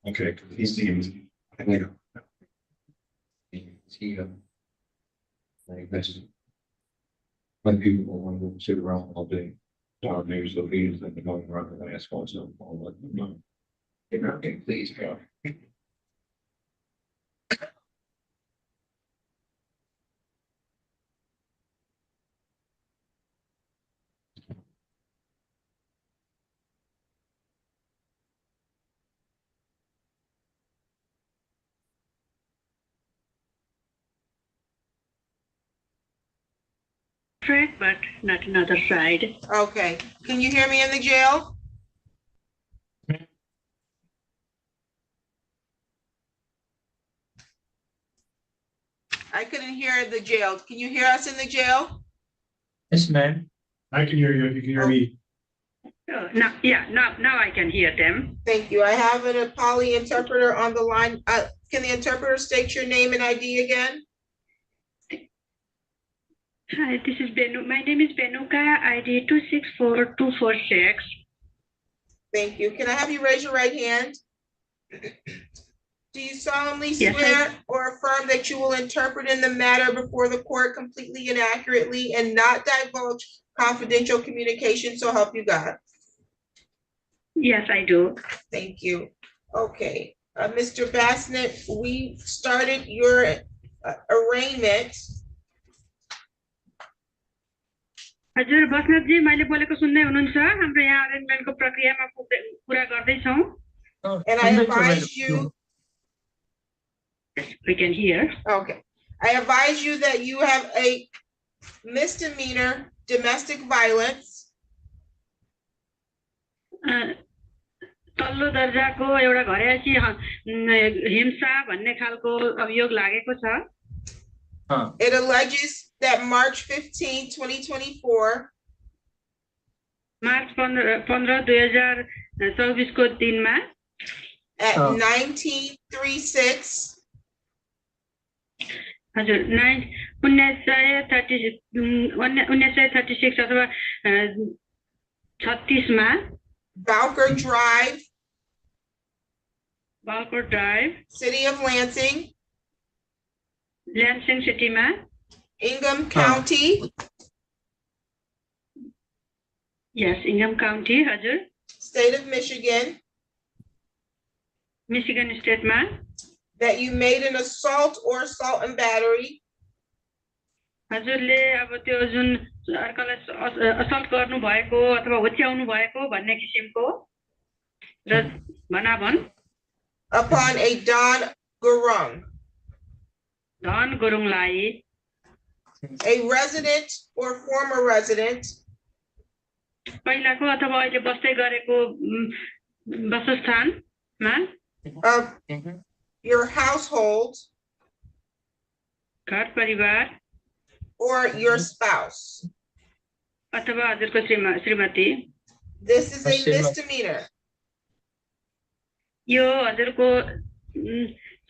Okay, he seems, like this. When people want to sit around all day, maybe so he's like going around and ask also, I'll let them know. Okay, please go. But not another side. Okay, can you hear me in the jail? I couldn't hear the jail. Can you hear us in the jail? Yes, ma'am. I can hear you, if you can hear me. Now I can hear them. Thank you. I have a poly interpreter on the line. Can the interpreter state your name and ID again? Hi, this is Benu. My name is Benuka, ID 264246. Thank you. Can I have you raise your right hand? Do you solemnly Yes, swear or affirm that you will interpret in the matter before the court completely and accurately and not divulge confidential communication, so help you God? Yes, I do. Thank you. Okay, Mr. Bassnett, we started your arraignment. हजुर बस्नेत जी मैले बोलेको सुन्दै हुनुहुन्छ हाम्रो यहाँ अरेन्जमेन्टको प्रक्रियामा कुरा गर्दैछौँ. And I advise you. We can hear. Okay, I advise you that you have a misdemeanor domestic violence. तल्लो दर्जाको एउटा घरेसी हिंसा भन्ने खालको अभियोग लागेको छ। It alleges that March 15, 2024, मार्च 15 2024 को दिनमा at 1936, हजुर 1936 अथवा 36 मा Bowker Drive, Balakot drive City of Lansing, ल्यान्सिङ सिटीमा Ingham County, यस इङ्गम काउन्टी हजुर State of Michigan, मिशिगन स्टेटमा that you made an assault or assault and battery हजुरले अब त्यो जुन अर्कालाई असल्ट गर्नु भएको अथवा होच्याउनु भएको भन्ने किसिमको र भनाभन upon a Don Gurung, धन गुरुङलाई a resident or former resident पहिलाको अथवा अहिले बस्दै गरेको वासस्थानमा of your household घर परिवार or your spouse. अथवा हजुरको Shrimati This is a misdemeanor. यो हजुरको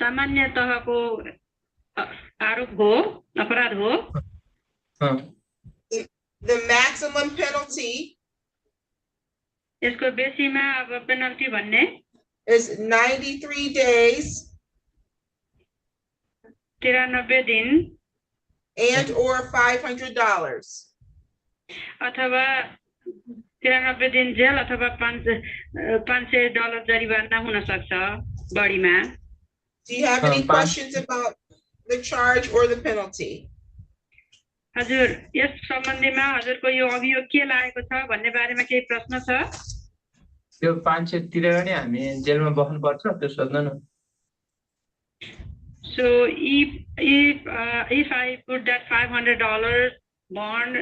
सामान्य तहको आरोप हो अपराध हो The maximum penalty यसको बेसीमा अब पेनल्टी भन्ने is 93 days 93 दिन and or $500. अथवा 93 दिन जेल अथवा $500 जरिवाना हुन सक्छ बढीमा। Do you have any questions about the charge or the penalty? हजुर यस सम्बन्धीमा हजुरको यो अभियोग के लागेको छ भन्ने बारेमा केही प्रश्न छ? त्यो 500 तिरेर नि हामी जेलमा बस्नु पर्छ त्यो सोध्नु न। So if I put that $500 bond,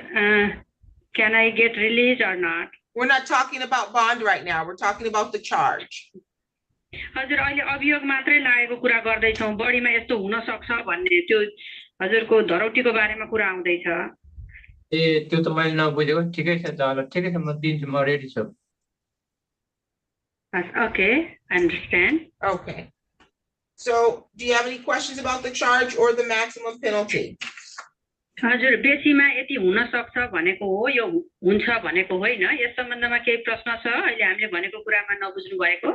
can I get released or not? We're not talking about bond right now. We're talking about the charge. हजुर अहिले अभियोग मात्रै लागेको कुरा गर्दैछौँ बढीमा यस्तो हुन सक्छ भन्ने त्यो हजुरको धरौटीको बारेमा कुरा आउँदैछ। ए त्यो त मैले नबुझेको ठिकै छ ल ठिकै छ म दिन्छु म रेडी छु। Okay, I understand. Okay. So do you have any questions about the charge or the maximum penalty? हजुर बेसीमा यति हुन सक्छ भनेको हो यो हुन्छ भनेको होइन यस सम्बन्धमा केही प्रश्न छ अहिले हामीले भनेको कुरामा नबुझ्नु भएको?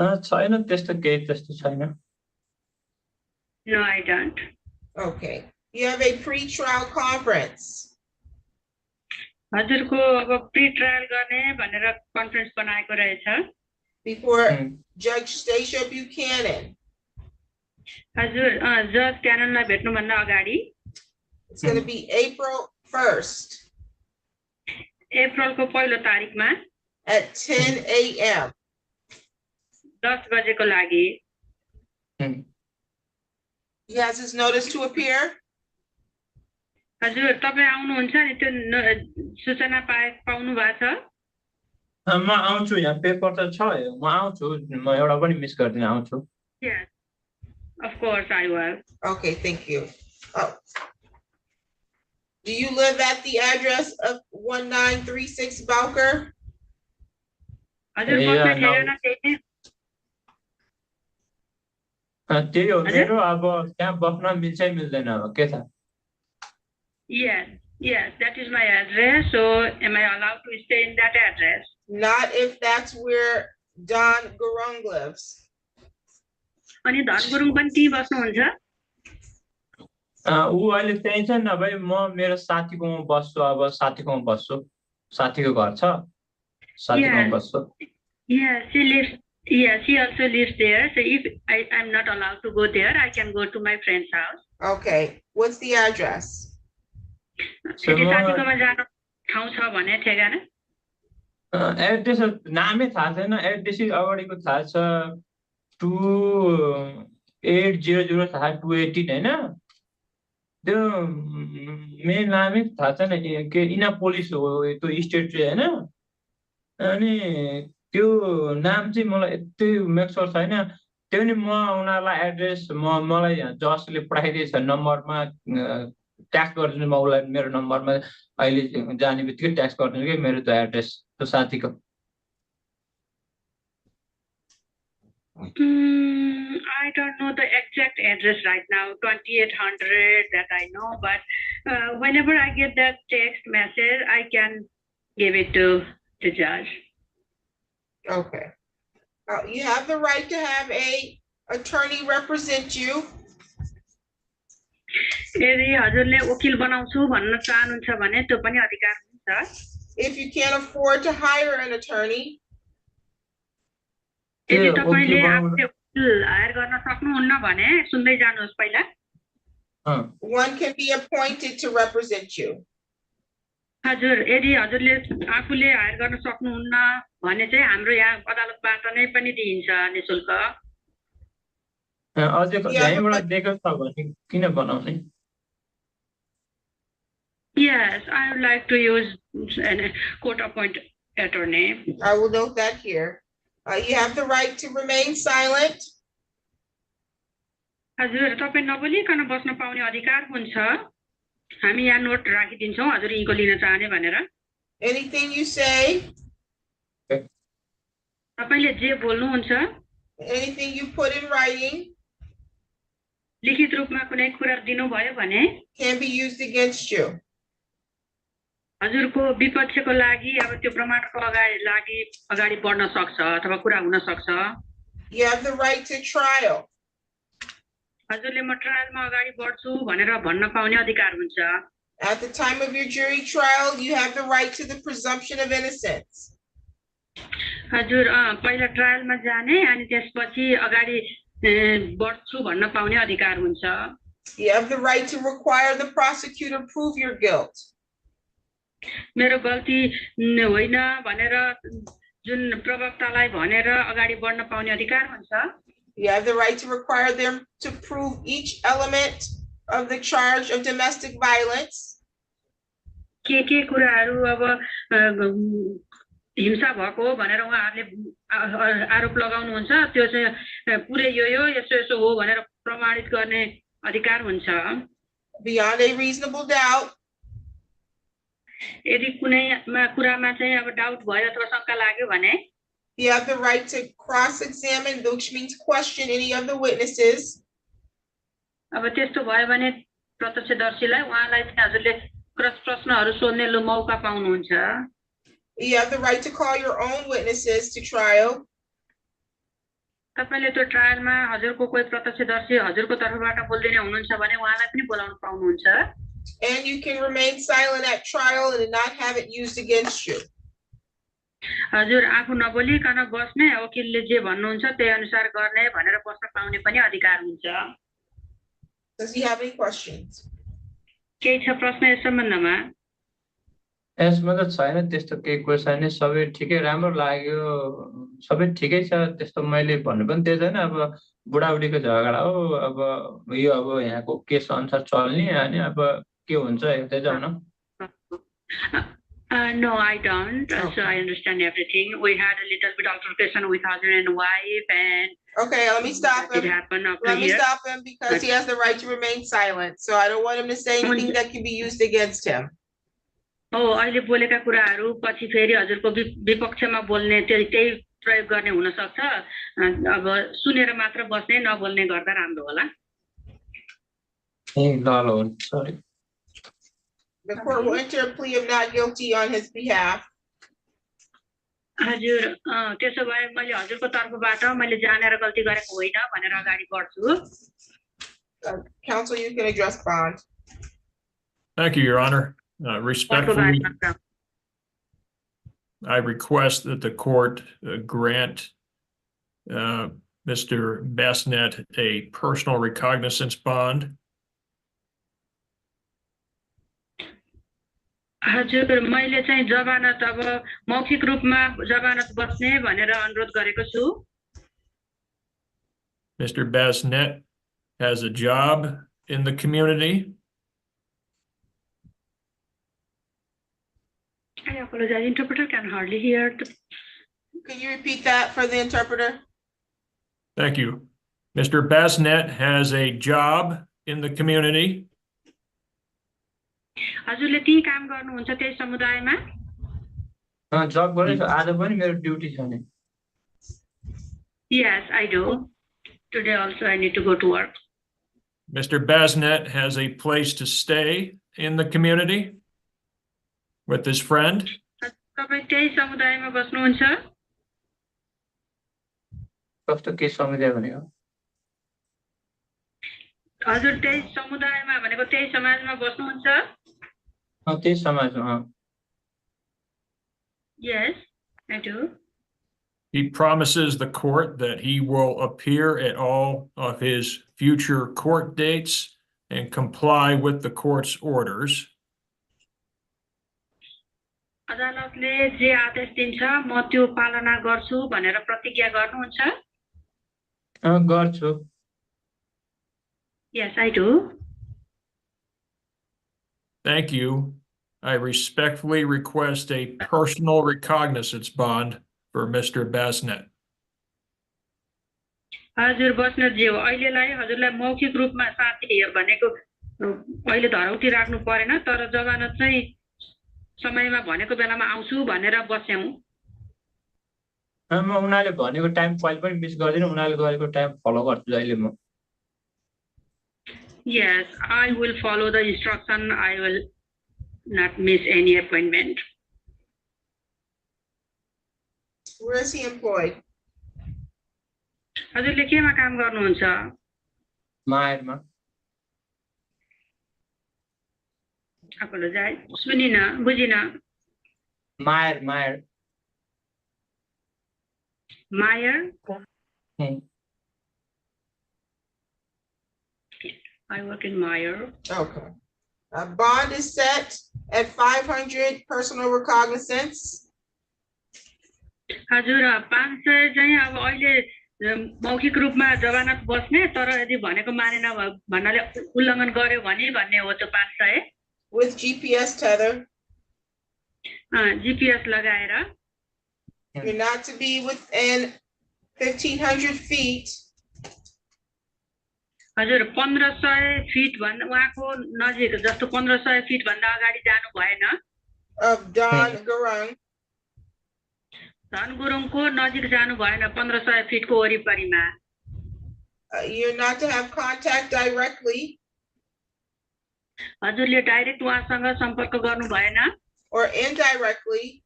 छैन त्यस्तो केही त्यस्तो छैन। No, I don't. Okay. You have a pre-trial conference. हजुरको अब प्री ट्रायल गर्ने भनेर कन्फरेन्स बनाएको रहेछ before Judge Stacia Buchanan. हजुर जज क्याननलाई भेट्नुभन्दा अगाडि It's going to be April 1st अप्रिलको पहिलो तारिखमा at 10 a.m. 10 बजेको लागि He has his notice to appear. हजुर तपाईँ आउनुहुन्छ नि त्यो सूचना पाउनु भएको छ? म आउँछु यहाँ पेपर त छ म आउँछु म एउटा पनि मिस गर्दिन आउँछु। Yes, of course I will. Okay, thank you. Oh. Do you live at the address of 1936 Bowker? हजुर बस्ने ठेगाना त्यही त्यही हो मेरो अब त्यहाँ बस्न मिल्छ मिल्दैन अब के छ? Yes, that is my address. So am I allowed to stay in that address? Not if that's where Don Gurung lives. अनि धन गुरुङ पनि त्यही बस्नुहुन्छ? ऊ अहिले त्यही छ नभए म मेरो साथीकोमा बस्छु अब साथीकोमा बस्छु साथीको घर छ साथीकोमा बस्छु। Yeah, she also lives there. So if I'm not allowed to go there, I can go to my friend's house. Okay, what's the address? साथीकोमा जानु ठाउँ छ भने ठेगाना? एड्रेस नामै थाहा छैन एड्रेसै अगाडिको थाहा छ 2800 थाहा 218 हैन त्यो मेन नामै थाहा छैन के इना पुलिस हो त्यो स्टेट चाहिँ हैन अनि त्यो नाम चाहिँ मलाई यति मेक स्योर छैन त्यो नि म उनीहरूलाई एड्रेस मलाई जसले पठाइदिएछ नम्बरमा ट्याक्स गरिदिनु म उसलाई मेरो नम्बरमा अहिले जाने बित्तिकै ट्याक्स गरिदिनु कि मेरो त्यो एड्रेस त्यो साथीको I don't know the exact address right now, 2800 that I know, but whenever I get that text message, I can give it to the judge. Okay. You have the right to have a attorney represent you. यदि हजुरले वकिल बनाउँछु भन्न चाहनुहुन्छ भने त्यो पनि अधिकार हुन्छ. If you can't afford to hire an attorney, यदि तपाईले आफूले वकिल हायर गर्न सक्नुहुन्न भने सुन्दै जानुहोस् पहिला. one can be appointed to represent you. हजुर यदि हजुरले आफूले हायर गर्न सक्नुहुन्न भने चाहिँ हाम्रो यहाँ अदालतबाट नै पनि दिइन्छ निशुल्क. अझै यहीँबाट दिएको छ भने किन बनाउने? Yes, I would like to use a court-appointed attorney. I will note that here. You have the right to remain silent. हजुर तपाईं नबोलिकन बस्न पाउने अधिकार हुन्छ. हामी यहाँ नोट राखिदिन्छौँ हजुर यिनको लिन चाहने भनेर. Anything you say, तपाईले जे बोल्नुहुन्छ, anything you put in writing, लिखित रूपमा कुनै कुरा दिनुभयो भने can be used against you. हजुरको विपक्षको लागि अब त्यो प्रमाणको अगाडि बढ्न सक्छ अथवा कुरा हुन सक्छ. You have the right to trial. हजुरले म ट्रायलमा अगाडि बढ्छु भनेर भन्न पाउने अधिकार हुन्छ. At the time of your jury trial, you have the right to the presumption of innocence. हजुर पहिला ट्रायलमा जाने अनि त्यसपछि अगाडि बढ्छु भन्न पाउने अधिकार हुन्छ. You have the right to require the prosecutor prove your guilt. मेरो गल्ती होइन भनेर जुन प्रवक्तालाई भनेर अगाडि बढ्न पाउने अधिकार हुन्छ. You have the right to require them to prove each element of the charge of domestic violence. के कुराहरू अब हिंसा भएको भनेर उहाँहरूले आरोप लगाउनुहुन्छ त्यो चाहिँ पुरै यो यसो हो भनेर प्रमाणित गर्ने अधिकार हुन्छ. Beyond a reasonable doubt. यदि कुनै कुरामा चाहिँ अब डाउट भयो अथवा शंका लाग्यो भने you have the right to cross-examine, which means question any of the witnesses. अब त्यस्तो भयो भने प्रत्यक्षदर्शीलाई उहाँलाई चाहिँ हजुरले प्रश्नहरू सोध्ने मौका पाउनुहुन्छ. You have the right to call your own witnesses to trial. तपाईले त्यो ट्रायलमा हजुरको कोही प्रत्यक्षदर्शी हजुरको तर्फबाट बोल्दिने हुनुहुन्छ भने उहाँलाई पनि बोलाउन पाउनुहुन्छ. And you can remain silent at trial and not have it used against you. हजुर आफू नबोलिकन बस्ने वकिलले जे भन्नुहुन्छ त्यही अनुसार गर्ने भनेर बस्न पाउने पनि अधिकार हुन्छ. Does he have any questions? केही छ प्रश्न यस सम्बन्धमा? यसमा त छैन त्यस्तो केही क्वेसन सबै ठिकै राम्रो लाग्यो सबै ठिकै छ त्यस्तो मैले भन्नु पनि त्यही छैन. अब बुढाबुढीको झगडा हो अब यो अब यहाँको केस अनुसार चल्ने अनि अब के हुन्छ हेर्दै जाऊ न. No, I don't. So I understand everything. We had a little bit altercation with husband and wife, and okay, let me stop him. It happened up Let me here. stop him because he has the right to remain silent. So I don't want him to say anything that can be used against him. अहिले बोलेका कुराहरू पछि फेरि हजुरको विपक्षमा बोल्ने त्यही प्रयोग गर्ने हुन सक्छ. अब सुनेर मात्र बस्ने नबोल्ने गर्दा राम्रो होला. ल सरी. The court will enter a plea of not guilty on his behalf. हजुर त्यसो भए मैले हजुरको तर्फबाट मैले जानेर गल्ती गरेको होइन भनेर अगाडि बढ्छु. Counsel, you can address bond. Thank you, Your Honor. Respectfully, I request that the court grant Mr. Bassnett a personal recognizance bond. हजुर मैले चाहिँ जमानत अब मौखिक रूपमा जमानत बस्ने भनेर अनुरोध गरेको छु. Mr. Bassnett has a job in the community. I apologize, interpreter can hardly hear. Can you repeat that for the interpreter? Thank you. Mr. Bassnett has a job in the community. हजुरले त्यही काम गर्नुहुन्छ त्यही समुदायमा? जब गरेँ आज पनि मेरो ड्युटी छ नि। Yes, I do. Today also I need to go to work. Mr. Bassnett has a place to stay in the community with his friend. तपाईँ त्यही समुदायमा बस्नुहुन्छ? कस्तो के समुदाय भनेको? हजुर त्यही समुदायमा भनेको त्यही समाजमा बस्नुहुन्छ? त्यही समाजमा। Yes, I do. He promises the court that he will appear at all of his future court dates and comply with the court's orders. अदालतले जे आदेश दिन्छ म त्यो पालना गर्छु भनेर प्रतिज्ञा गर्नुहुन्छ? गर्छु। Yes, I do. Thank you. I respectfully request a personal recognizance bond for Mr. Bassnett. हजुर बस्नेतज्यू अहिलेलाई हजुरलाई मौखिक रूपमा साथी भनेको अहिले धरौटी राख्नु परेन तर जमानत चाहिँ समयमा भनेको बेलामा आउँछु भनेर बस्यौं। म उनीहरूले भनेको टाइम कहिले पनि मिस गर्दिनँ उनीहरूले गरेको टाइम फलो गर्छु अहिले म। Yes, I will follow the instruction. I will not miss any appointment. Where is he employed? हजुरले केमा काम गर्नुहुन्छ? मायरमा। apologize. सुनिन बुझिन। Mayar. Meyer? I work in Meyer. Okay. A bond is set at 500 personal recognizance. हजुर 500 चाहिँ अब अहिले मौखिक रूपमा जमानत बस्ने तर यदि भनेको मानेन भन्नाले उल्लङ्घन गर्यो भने भन्ने हो त्यो 500 with GPS tether. GPS लगाएर You're not to be within 1,500 feet हजुर 1500 फिट भन्दा उहाँको नजिक जस्तो 1500 फिट भन्दा अगाडि जानु भएन। of Don Gurung. धन गुरुङको नजिक जानु भएन 1500 फिटको वरिपरिमा। You're not to have contact directly हजुरले डाइरेक्ट उहाँसँग सम्पर्क गर्नु भएन or indirectly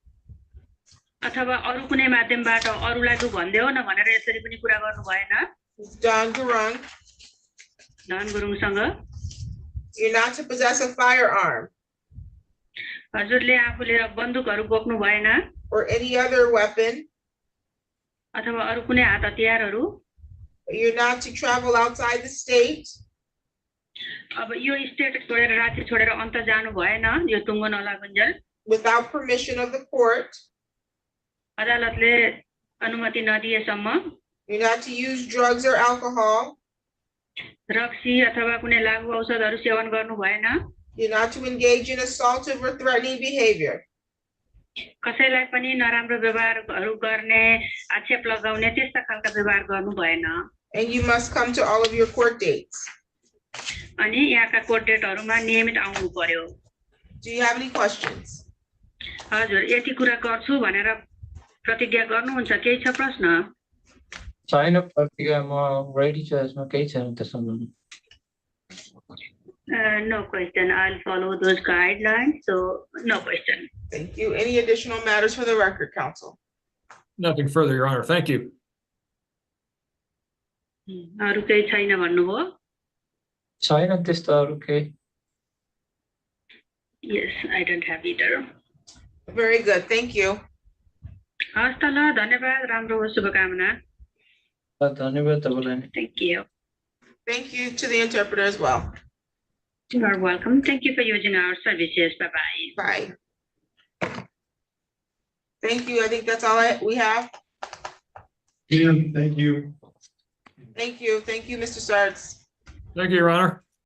अथवा अरु कुनै माध्यमबाट अरुलाई तु भन्देऊ न भनेर यसरी पनि कुरा गर्नु भएन। with Don Gurung. धन गुरुङसँग You're not to possess a firearm हजुरले आफूले बन्दुकहरु बोक्नु भएन or any other weapon. अथवा अरु कुनै हात हतियारहरु। You're not to travel outside the state अब यो स्टेट छोडेर राज्य छोडेर अन्त जानु भएन यो टुङ्गो नलागुन्जेल without permission of the court. अदालतले अनुमति नदिएसम्म। You're not to use drugs or alcohol. रक्सी अथवा कुनै लागू औषधहरु सेवन गर्नु भएन। You're not to engage in assaultive or threatening behavior. कसैलाई पनि नराम्रो व्यवहारहरु गर्ने आक्षेप लगाउने त्यस्ता खालका व्यवहार गर्नु भएन। And you must come to all of your court dates. अनि यहाँका कोर्ट डेटहरुमा नियमित आउनु पर्यो। Do you have any questions? हजुर यति कुरा गर्छु भनेर प्रतिज्ञा गर्नुहुन्छ केही छ प्रश्न? छैन प्रतिज्ञा म रेडी छु यसमा केही छैन त्यसमा। No question. I'll follow those guidelines. So no question. Thank you. Any additional matters for the record, counsel? Nothing further, Your Honor. Thank you. अरु केही छैन भन्नुभयो? छैन त्यस्तो अरु केही। Yes, I don't have either. Very good. Thank you. हस् त ल धन्यवाद राम्रो होस् शुभकामना। धन्यवाद तपाईलाई। Thank you. Thank you to the interpreter as well. You are welcome. Thank you for using our services. Bye-bye. Bye. Thank you. I think that's all we have. Yeah, thank you. Thank you. Thank you, Mr. Sarts. Thank you, Your Honor.